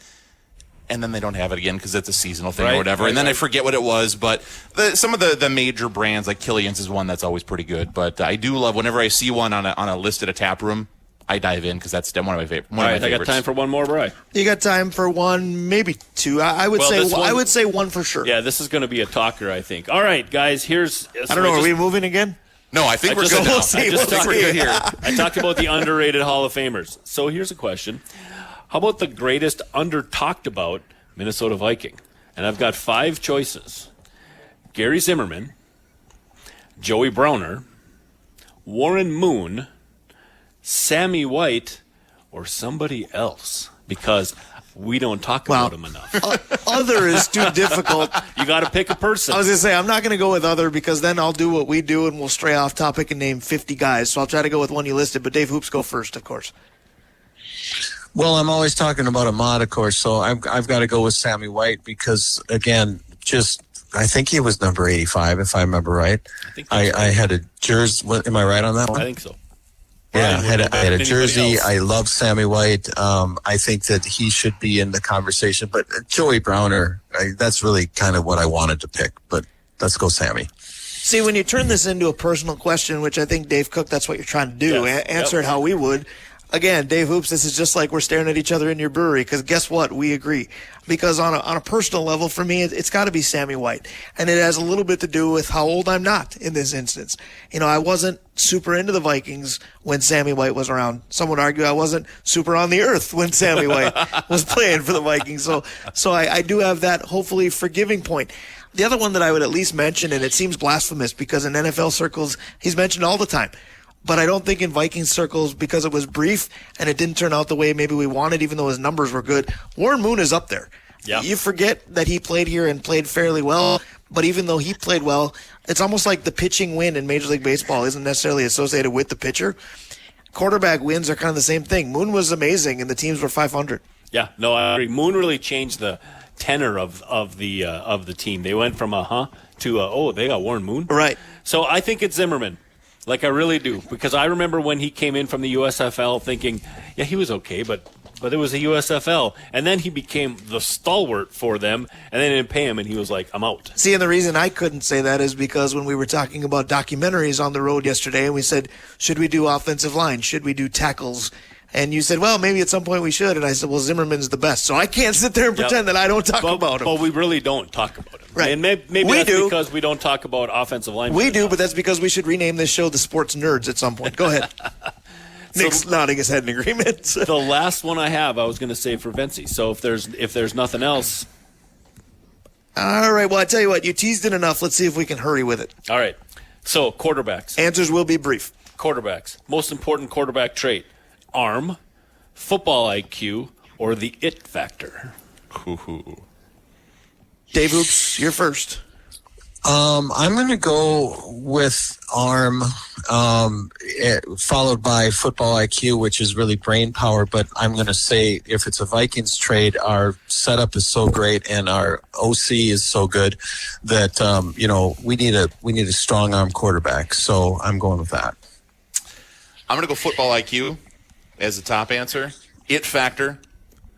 And then they don't have it again because it's a seasonal thing or whatever. And then I forget what it was. But some of the major brands, like Killian's is one that's always pretty good. But I do love, whenever I see one on a list at a tap room, I dive in because that's one of my favorites. All right, I got time for one more, Brian. You got time for one, maybe two. I would say one for sure. Yeah, this is going to be a talker, I think. All right, guys, here's... I don't know, are we moving again? No, I think we're good now. I think we're good here. I talked about the underrated Hall of Famers. So here's a question. How about the greatest under-talked about Minnesota Viking? And I've got 5 choices. Gary Zimmerman, Joey Browner, Warren Moon, Sammy White, or somebody else, because we don't talk about him enough. Other is too difficult. You got to pick a person. I was going to say, I'm not going to go with other because then I'll do what we do and we'll stray off topic and name 50 guys. So I'll try to go with one you listed, but Dave Hoops, go first, of course. Well, I'm always talking about Ahmad, of course, so I've got to go with Sammy White because, again, I think he was number 85, if I remember right. I had a jersey. Am I right on that one? I think so. Yeah, I had a jersey. I love Sammy White. I think that he should be in the conversation. But Joey Browner, that's really kind of what I wanted to pick. But let's go Sammy. See, when you turn this into a personal question, which I think, Dave Cook, that's what you're trying to do, answer it how we would. Again, Dave Hoops, this is just like we're staring at each other in your brewery, because guess what? We agree. Because on a personal level, for me, it's got to be Sammy White. And it has a little bit to do with how old I'm not in this instance. You know, I wasn't super into the Vikings when Sammy White was around. Some would argue I wasn't super on the earth when Sammy White was playing for the Vikings. So I do have that, hopefully, forgiving point. The other one that I would at least mention, and it seems blasphemous because in NFL circles, he's mentioned all the time. But I don't think in Viking circles, because it was brief and it didn't turn out the way maybe we wanted, even though his numbers were good, Warren Moon is up there. Yeah. You forget that he played here and played fairly well, but even though he played well, it's almost like the pitching win in Major League Baseball isn't necessarily associated with the pitcher. Quarterback wins are kind of the same thing. Moon was amazing, and the teams were 500. Yeah, no, I agree. Moon really changed the tenor of the team. They went from to they got Warren Moon. Right. So I think it's Zimmerman. Like, I really do, because I remember when he came in from the USFL thinking, yeah, he was okay, but it was the USFL. And then he became the stalwart for them, and they didn't pay him, and he was like, I'm out. See, and the reason I couldn't say that is because when we were talking about documentaries on the road yesterday, and we said, should we do offensive line? Should we do tackles? And you said, well, maybe at some point we should. And I said, well, Zimmerman's the best. So I can't sit there and pretend that I don't talk about him. But we really don't talk about him. Right. And maybe we that's do. because we don't talk about offensive line. We do, but that's because we should rename this show The Sports Nerds at some point. Go ahead. Nick's nodding his head in agreement. The last one I have, I was going to say for Vincey. So if there's nothing else. All right. Well, I tell you what, you teased it enough. Let's see if we can hurry with it. All right. So quarterbacks. Answers will be brief. Quarterbacks. Most important quarterback trait: arm, football IQ, or the it factor. Dave Hoops, you're first. I'm going to go with arm, followed by football IQ, which is really brain power. But I'm going to say if it's a Vikings trade, our setup is so great and our OC is so good that we need a strong arm quarterback. So I'm going with that. I'm going to go football IQ as the top answer. It factor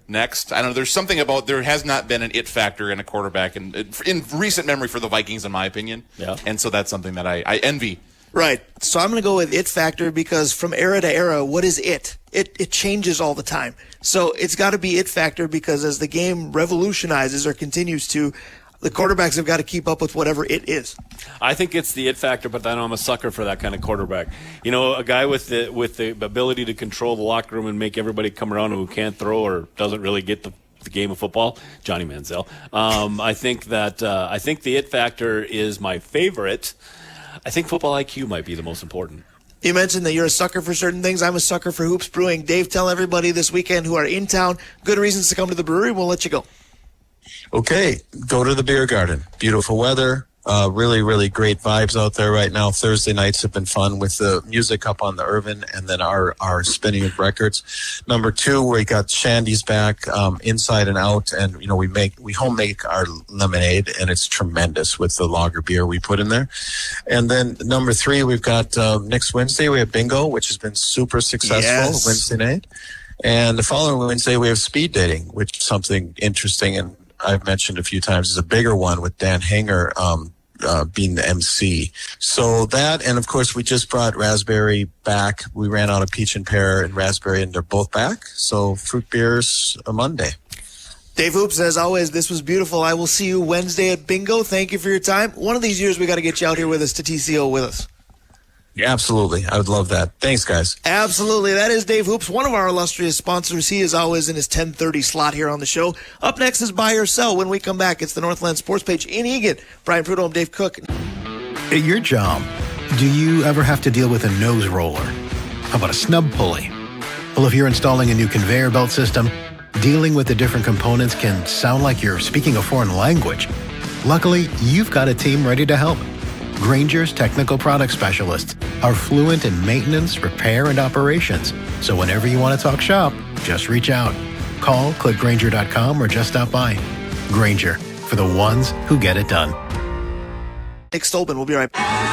next. I don't know. There's something about there has not been an it factor in a quarterback in recent memory for the Vikings, in my opinion. Yeah. And so that's something that I envy. Right. So I'm going to go with it factor because from era to era, what is it? It changes all the time. So it's got to be it factor because as the game revolutionizes or continues to, the quarterbacks have got to keep up with whatever it is. I think it's the it factor, but then I'm a sucker for that kind of quarterback. You know, a guy with the ability to control the locker room and make everybody come around who can't throw or doesn't really get the game of football, Johnny Manziel. I think the it factor is my favorite. I think football IQ might be the most important. You mentioned that you're a sucker for certain things. I'm a sucker for hoops brewing. Dave, tell everybody this weekend who are in town good reasons to come to the brewery. We'll let you go. Okay, go to the beer garden. Beautiful weather. Really, really great vibes out there right now. Thursday nights have been fun with the music up on the Irvin and then our spinning of records. Number 2, we got Shandy's back, inside and out, and we home make our lemonade, and it's tremendous with the lager beer we put in there. And then number 3, we've got next Wednesday we have bingo, which has been super successful Wednesday night, and the following Wednesday we have speed dating, which is something interesting and I've mentioned a few times is a bigger one with Dan Hanger being the MC. So that, and of course we just brought raspberry back. We ran out of peach and pear and raspberry, and they're both back. So fruit beers a Monday. Dave Hoops, as always, this was beautiful. I will see you Wednesday at bingo. Thank you for your time. One of these years we got to get you out here with us to TCO with us. Yeah, absolutely. I would love that. Thanks, guys. Absolutely. That is Dave Hoops, one of our illustrious sponsors. He is always in his 10:30 slot here on the show. Up next is Buy or Sell. When we come back, it's the Northland Sports Page in Eagan. Brian Prudhomme, Dave Cook. At your job, do you ever have to deal with a nose roller? How about a snub pulley? Well, if you're installing a new conveyor belt system, dealing with the different components can sound like you're speaking a foreign language. Luckily, you've got a team ready to help. Grainger's technical product specialists are fluent in maintenance, repair, and operations. So whenever you want to talk shop, just reach out. Call, click Grainger.com, or just stop by. Grainger, for the ones who get it done. Nick Stolman, we'll be right back.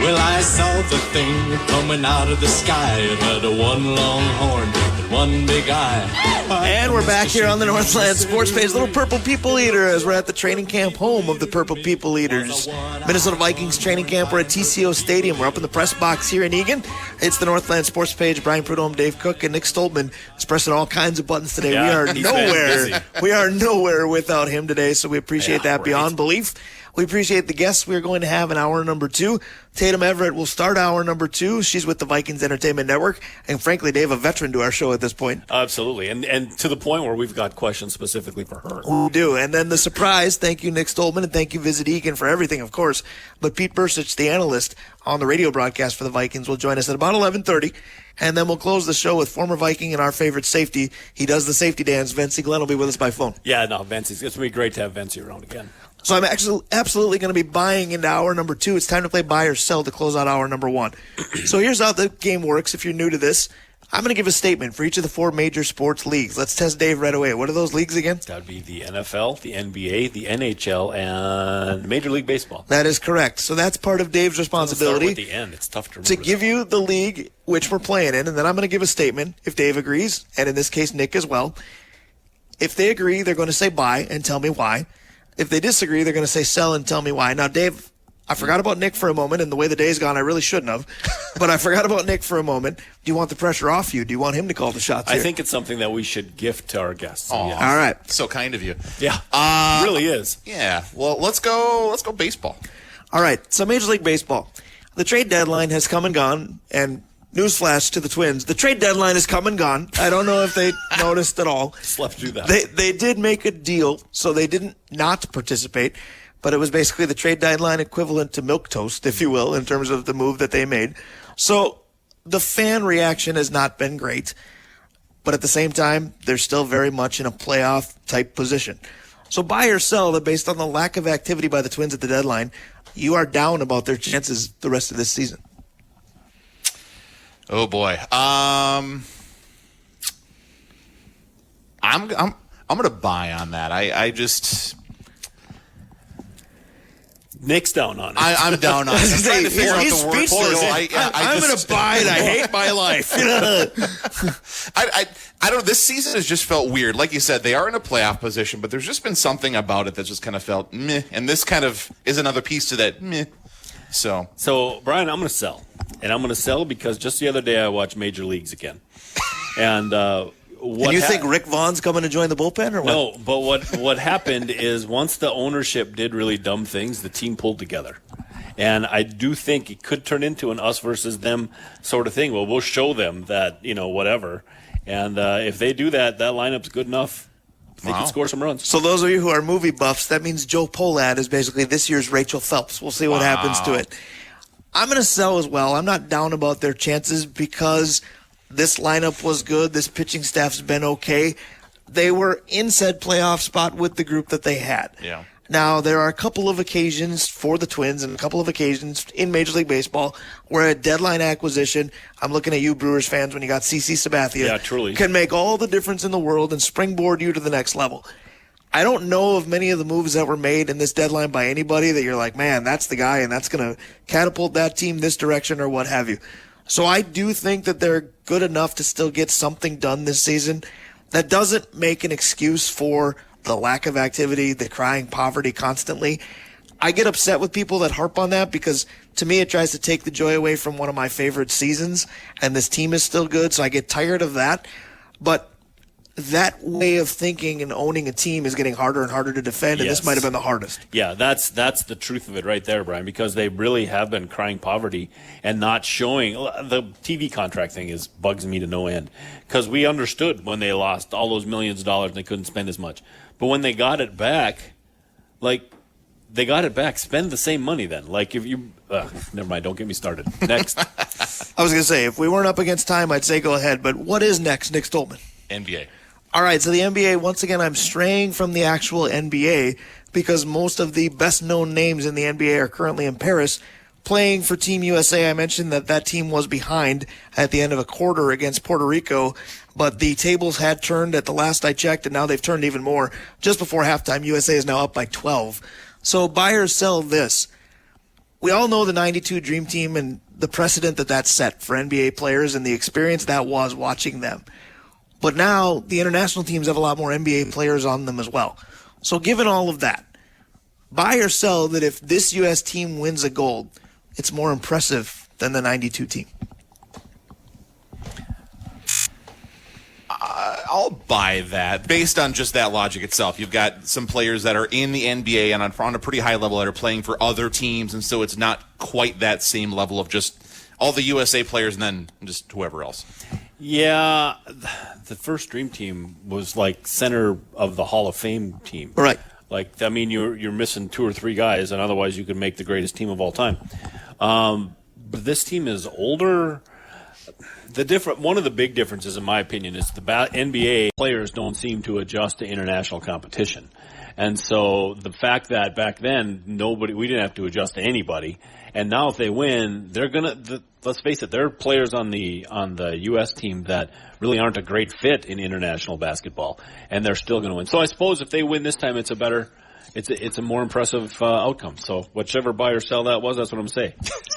Well, I saw the thing coming out of the sky. It had a one long horn and one big eye. And we're back here on the Northland Sports Page, Little Purple People Eater, as we're at the training camp home of the Purple People Eaters. Minnesota Vikings training camp. We're at TCO Stadium. We're up in the press box here in Eagan. It's the Northland Sports Page. Brian Prudhomme, Dave Cook, and Nick Stolman is pressing all kinds of buttons today. Yeah, we are nowhere without him today, so we appreciate that beyond belief. We appreciate the guests we're going to have in hour number 2. Tatum Everett will start hour number 2. She's with the Vikings Entertainment Network. And frankly, Dave, a veteran to our show at this point. Absolutely. And to the point where we've got questions specifically for her. We do. And then the surprise, thank you, Nick Stolman, and thank you, Visit Eagan, for everything, of course. But Pete Bursich, the analyst on the radio broadcast for the Vikings, will join us at about 11:30. And then we'll close the show with former Viking and our favorite safety. He does the safety dance. Vincey Glenn will be with us by phone. Yeah, no, Vincey. It's going to be great to have Vincey around again. So I'm actually absolutely going to be buying into hour number 2. It's time to play buy or sell to close out hour number 1. So here's how the game works if you're new to this. I'm going to give a statement for each of the 4 major sports leagues. Let's test Dave right away. What are those leagues again? That would be the NFL, the NBA, the NHL, and Major League Baseball. That is correct. So that's part of Dave's responsibility. Start with the end. It's tough to remember. To give you the league which we're playing in, and then I'm going to give a statement if Dave agrees, and in this case Nick as well. If they agree, they're going to say buy and tell me why. If they disagree, they're going to say sell and tell me why. Now, Dave, I forgot about Nick for a moment, and the way the day's gone, I really shouldn't have. But I forgot about Nick for a moment. Do you want the pressure off you? Do you want him to call the shots here? I think it's something that we should gift to our guests. Aw. Yes. All right. So kind of you. Yeah, it really is. Yeah. Well, let's go baseball. All right. So Major League Baseball. The trade deadline has come and gone, and newsflash to the Twins, the trade deadline has come and gone. I don't know if they noticed at all. Slept through that. They did make a deal, so they didn't not participate. But it was basically the trade deadline equivalent to milquetoast, if you will, in terms of the move that they made. So the fan reaction has not been great. But at the same time, they're still very much in a playoff-type position. So buy or sell that based on the lack of activity by the Twins at the deadline, you are down about their chances the rest of this season. Oh boy. I'm gonna buy on that. I just. Nick's down on it. I'm down on it. I'm trying to figure out He's the word for speechless. it. I'm going to buy it. I hate my life. I don't. This season has just felt weird. Like you said, they are in a playoff position, but there's just been something about it that just kind of felt meh. And this kind of is another piece to that meh. So Brian, I'm going to sell. And I'm going to sell because just the other day I watched Major Leagues again. And And you think Rick Vaughn's coming to join the bullpen or what? No, but what happened is once the ownership did really dumb things, the team pulled together. And I do think it could turn into an us versus them sort of thing. Well, we'll show them that, whatever. And if they do that, that lineup's good enough. They can score some runs. So those of you who are movie buffs, that means Joe Polad is basically this year's Rachel Phelps. We'll see what happens to it. I'm going to sell as well. I'm not down about their chances because this lineup was good. This pitching staff's been okay. They were in said playoff spot with the group that they had. Yeah. Now, there are a couple of occasions for the Twins and a couple of occasions in Major League Baseball where a deadline acquisition, I'm looking at you Brewers fans when you got CC Sabathia, Yeah, truly. can make all the difference in the world and springboard you to the next level. I don't know of many of the moves that were made in this deadline by anybody that you're like, man, that's the guy and that's going to catapult that team this direction or what have you. So I do think that they're good enough to still get something done this season. That doesn't make an excuse for the lack of activity, the crying poverty constantly. I get upset with people that harp on that because to me it tries to take the joy away from one of my favorite seasons, and this team is still good, so I get tired of that. But that way of thinking and owning a team is getting harder and harder to defend, and Yes. this might have been the hardest. Yeah, that's the truth of it right there, Brian, because they really have been crying poverty and not showing. The TV contract thing bugs me to no end because we understood when they lost all those millions of dollars and they couldn't spend as much. But when they got it back, spend the same money then. Like if you, never mind, don't get me started. Next. I was going to say, if we weren't up against time, I'd say go ahead, but what is next, Nick Stoltman? NBA. All right, so the NBA, once again, I'm straying from the actual NBA because most of the best-known names in the NBA are currently in Paris playing for Team USA. I mentioned that team was behind at the end of a quarter against Puerto Rico, but the tables had turned at the last I checked, and now they've turned even more. Just before halftime, USA is now up by 12. So buy or sell this. We all know the 92 Dream Team and the precedent that set for NBA players and the experience that was watching them. But now the international teams have a lot more NBA players on them as well. So given all of that, buy or sell that if this U.S. team wins a gold, it's more impressive than the 92 team. I'll buy that based on just that logic itself. You've got some players that are in the NBA and on a pretty high level that are playing for other teams, and so it's not quite that same level of just all the USA players and then just whoever else. Yeah, the first Dream Team was like center of the Hall of Fame team. Right. Like, I mean, you're missing 2 or 3 guys, and otherwise you could make the greatest team of all time. But this team is older. One of the big differences, in my opinion, is the NBA players don't seem to adjust to international competition. And so the fact that back then we didn't have to adjust to anybody, and now if they win, they're gonna the let's face it, there are players on the U.S. team that really aren't a great fit in international basketball, and they're still going to win. So I suppose if they win this time, it's a more impressive outcome. So whichever buy or sell that was, that's what I'm saying.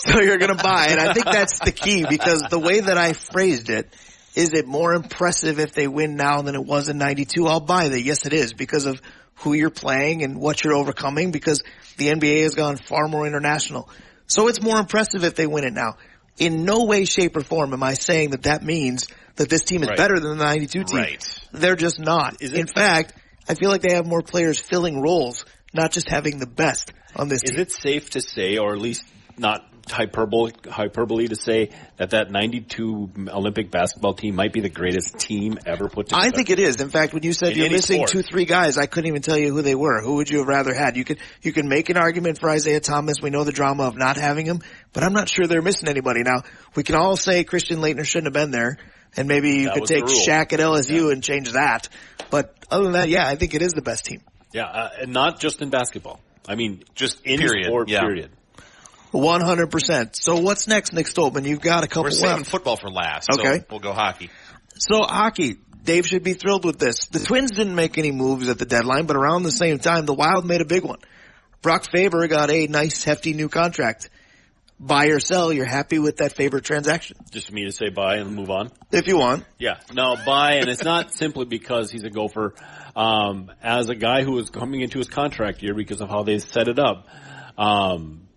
So you're going to buy, and I think that's the key, because the way that I phrased it, is it more impressive if they win now than it was in 92? I'll buy that. Yes, it is, because of who you're playing and what you're overcoming, because the NBA has gone far more international. So it's more impressive if they win it now. In no way, shape, or form am I saying that means that this team is better than the 92 team. Right. They're just not. In fact, I feel like they have more players filling roles, not just having the best on this team. Is it safe to say, or at least not hyperbole to say, that 92 Olympic basketball team might be the greatest team ever put together? I think it is. In fact, when you said you're missing 2-3 guys, I couldn't even tell you who they were. Who would you have rather had? You could make an argument for Isaiah Thomas. We know the drama of not having him, but I'm not sure they're missing anybody. Now, we can all say Christian Laettner shouldn't have been there, and maybe you could take Shaq at LSU and change that. But other than that, yeah, I think it is the best team. Yeah, and not just in basketball. I mean, just in sport, period. 100%. So what's next, Nick Stoltman? You've got a couple left. We're saving left. football for last, okay. So we'll go hockey. So hockey, Dave should be thrilled with this. The Twins didn't make any moves at the deadline, but around the same time, the Wild made a big one. Brock Faber got a nice, hefty new contract. Buy or sell, you're happy with that Faber transaction? Just for me to say buy and move on? If you want. Yeah. No, buy, and it's not simply because he's a Gopher. As a guy who is coming into his contract year because of how they set it up,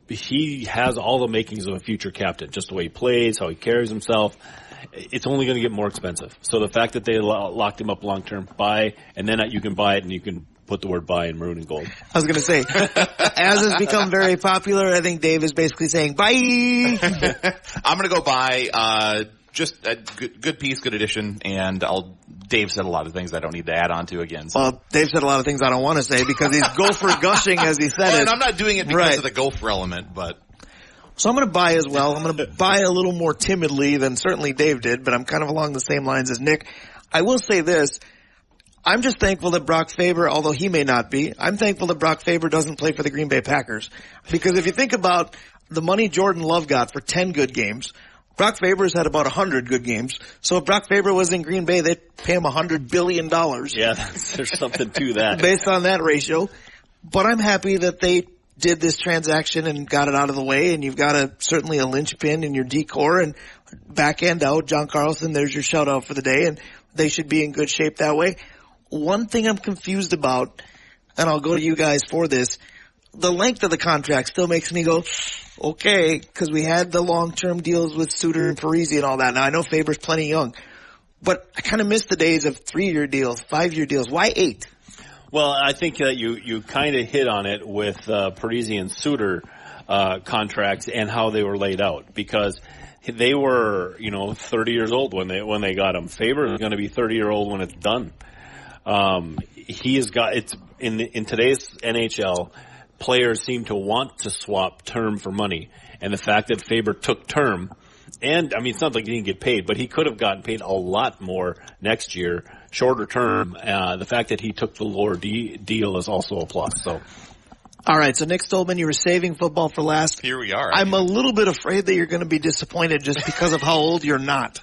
he has all the makings of a future captain, just the way he plays, how he carries himself. It's only going to get more expensive. So the fact that they locked him up long term, buy, and then you can buy it and you can put the word buy in maroon and gold. I was going to say, as has become very popular, I think Dave is basically saying bye. I'm going to go buy just a good piece, good addition, and Dave said a lot of things I don't need to add on to again. So. Well, Dave said a lot of things I don't want to say because he's Gopher gushing as he said it. And I'm not doing it because of the Gopher element, but. So I'm going to buy as well. I'm going to buy a little more timidly than certainly Dave did, but I'm kind of along the same lines as Nick. I will say this. I'm just thankful that Brock Faber, although he may not be, I'm thankful that Brock Faber doesn't play for the Green Bay Packers. Because if you think about the money Jordan Love got for 10 good games, Brock Faber's had about 100 good games. So if Brock Faber was in Green Bay, they'd pay him $100 billion. Yeah, there's something to that. Based on that ratio. But I'm happy that they did this transaction and got it out of the way, and you've got certainly a linchpin in your decor, and back end out, John Carlson, there's your shout out for the day, and they should be in good shape that way. One thing I'm confused about, and I'll go to you guys for this, the length of the contract still makes me go, okay, because we had the long-term deals with Suter and Parisi and all that. Now, I know Faber's plenty young, but I kind of miss the days of 3-year deals, 5-year deals. Why 8? Well, I think that you kind of hit on it with Parisi and Suter contracts and how they were laid out, because they were 30 years old when they got them. Faber is going to be 30-year-old when it's done. He has got it's in today's NHL. Players seem to want to swap term for money, and the fact that Faber took term, and I mean it's not like he didn't get paid, but he could have gotten paid a lot more next year, shorter term. The fact that he took the lower deal is also a plus. So, all right. So Nick Stoltman, you were saving football for last. Here we are. I'm a little bit afraid that you're going to be disappointed just because of how old you're not.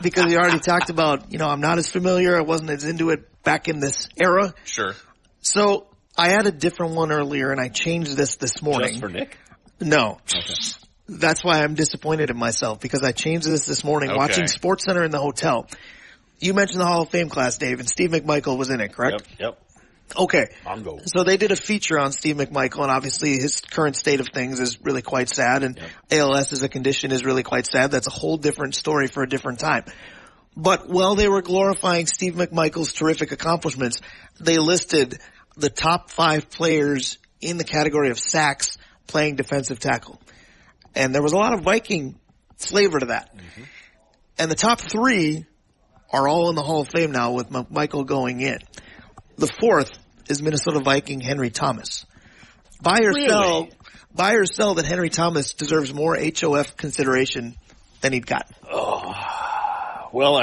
Because you already talked about, I'm not as familiar. I wasn't as into it back in this era. Sure. So I had a different one earlier, and I changed this morning. Just for Nick? No. Okay. That's why I'm disappointed in myself, because I changed this morning watching SportsCenter in the hotel. You mentioned the Hall of Fame class, Dave, and Steve McMichael was in it, correct? Yep. Okay. Mongo. So they did a feature on Steve McMichael, and obviously his current state of things is really quite sad, and ALS as a condition is really quite sad. That's a whole different story for a different time. But while they were glorifying Steve McMichael's terrific accomplishments, they listed the top 5 players in the category of sacks playing defensive tackle. And there was a lot of Viking flavor to that. Mm-hmm. And the top 3 are all in the Hall of Fame now, with McMichael going in. The 4th is Minnesota Viking Henry Thomas. Buy or sell that Henry Thomas deserves more HOF consideration than he'd got. Oh, well,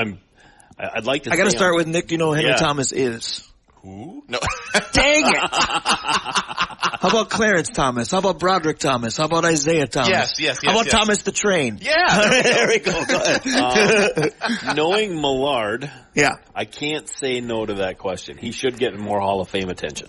I'd like to. I got to start with Nick. Do you know who Henry Thomas is? Who? No. Dang it! How about Clarence Thomas? How about Broderick Thomas? How about Isaiah Thomas? Yes. How about Thomas the Train? Yeah. There we go. Go ahead. Knowing Millard, Yeah. I can't say no to that question. He should get more Hall of Fame attention.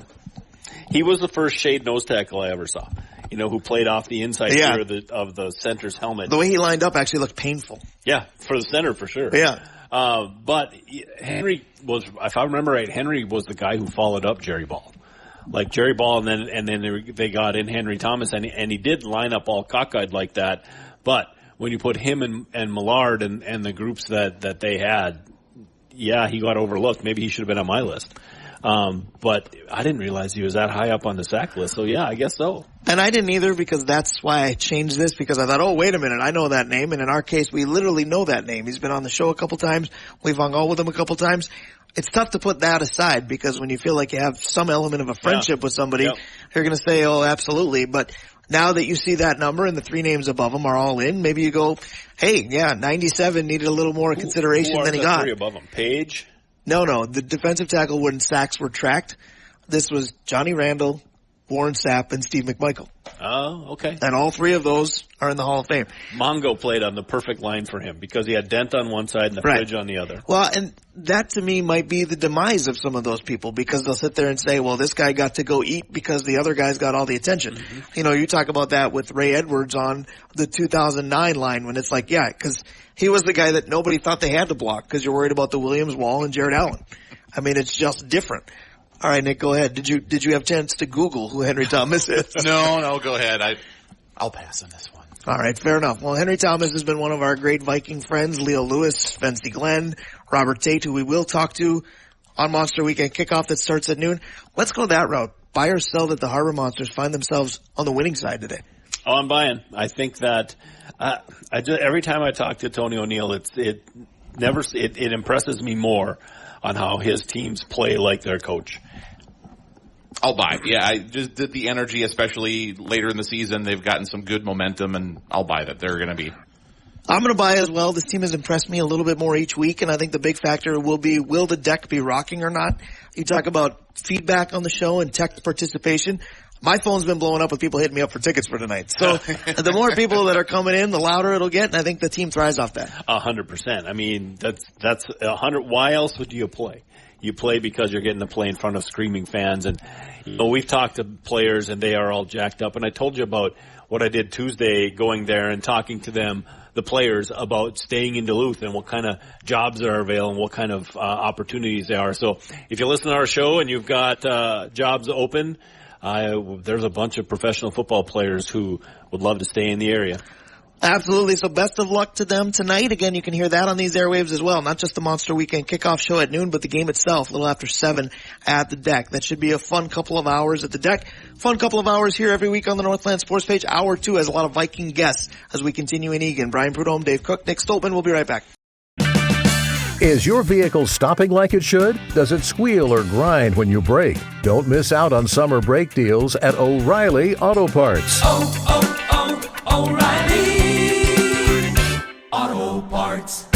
He was the first shade nose tackle I ever saw. Who played off the inside Yeah. ear of the center's helmet. The way he lined up actually looked painful. Yeah, for the center for sure. Yeah. But Henry was, if I remember right, Henry was the guy who followed up Jerry Ball. Like Jerry Ball, and then they got in Henry Thomas, and he did line up all cockeyed like that. But when you put him and Millard and the groups that they had, yeah, he got overlooked. Maybe he should have been on my list. But I didn't realize he was that high up on the sack list. So yeah, I guess so. And I didn't either, because that's why I changed this, because I thought, oh, wait a minute, I know that name. And in our case, we literally know that name. He's been on the show a couple times. We've hung out with him a couple times. It's tough to put that aside, because when you feel like you have some element of a friendship with somebody, you're going to say, oh, absolutely. But now that you see that number and the three names above him are all in, maybe you go, hey, yeah, 97 needed a little more consideration than he got. Three above him? Page? No. The defensive tackle when sacks were tracked, this was Johnny Randall, Warren Sapp, and Steve McMichael. Oh, okay. And all three of those are in the Hall of Fame. Mongo played on the perfect line for him because he had Dent on one side and the Fridge on the other. Well, and that to me might be the demise of some of those people, because they'll sit there and say, well, this guy got to go eat because the other guys got all the attention. Mm-hmm. You talk about that with Ray Edwards on the 2009 line, when it's like, yeah, because he was the guy that nobody thought they had to block because you're worried about the Williams wall and Jared Allen. I mean, it's just different. All right, Nick, go ahead. Did you have a chance to Google who Henry Thomas is? No, go ahead. I'll pass on this one. All right, fair enough. Well, Henry Thomas has been one of our great Viking friends. Leo Lewis, Spency Glenn, Robert Tate, who we will talk to on Monster Weekend Kickoff that starts at noon. Let's go that route. Buy or sell that the Harbor Monsters find themselves on the winning side today. Oh, I'm buying. I think that every time I talk to Tony O'Neill, it impresses me more on how his teams play like their coach. I'll buy. Yeah, I just did the energy, especially later in the season. They've gotten some good momentum, and I'll buy that they're going to be. I'm going to buy as well. This team has impressed me a little bit more each week, and I think the big factor will the deck be rocking or not? You talk about feedback on the show and tech participation. My phone's been blowing up with people hitting me up for tickets for tonight. So the more people that are coming in, the louder it'll get, and I think the team thrives off that. 100%. I mean, that's 100. Why else would you play? You play because you're getting to play in front of screaming fans. And, we've talked to players and they are all jacked up. And I told you about what I did Tuesday, going there and talking to them, the players, about staying in Duluth and what kind of jobs are available and what kind of opportunities there are. So if you listen to our show and you've got jobs open, there's a bunch of professional football players who would love to stay in the area. Absolutely. So best of luck to them tonight. Again, you can hear that on these airwaves as well. Not just the Monster Weekend Kickoff show at noon, but the game itself a little after 7 at the deck. That should be a fun couple of hours at the deck. Fun couple of hours here every week on the Northland Sports Page. Hour 2 has a lot of Viking guests as we continue in Eagan. Brian Prudhomme, Dave Cook, Nick Stoltman. We'll be right back. Is your vehicle stopping like it should? Does it squeal or grind when you brake? Don't miss out on summer brake deals at O'Reilly Auto Parts. O'Reilly Auto Parts.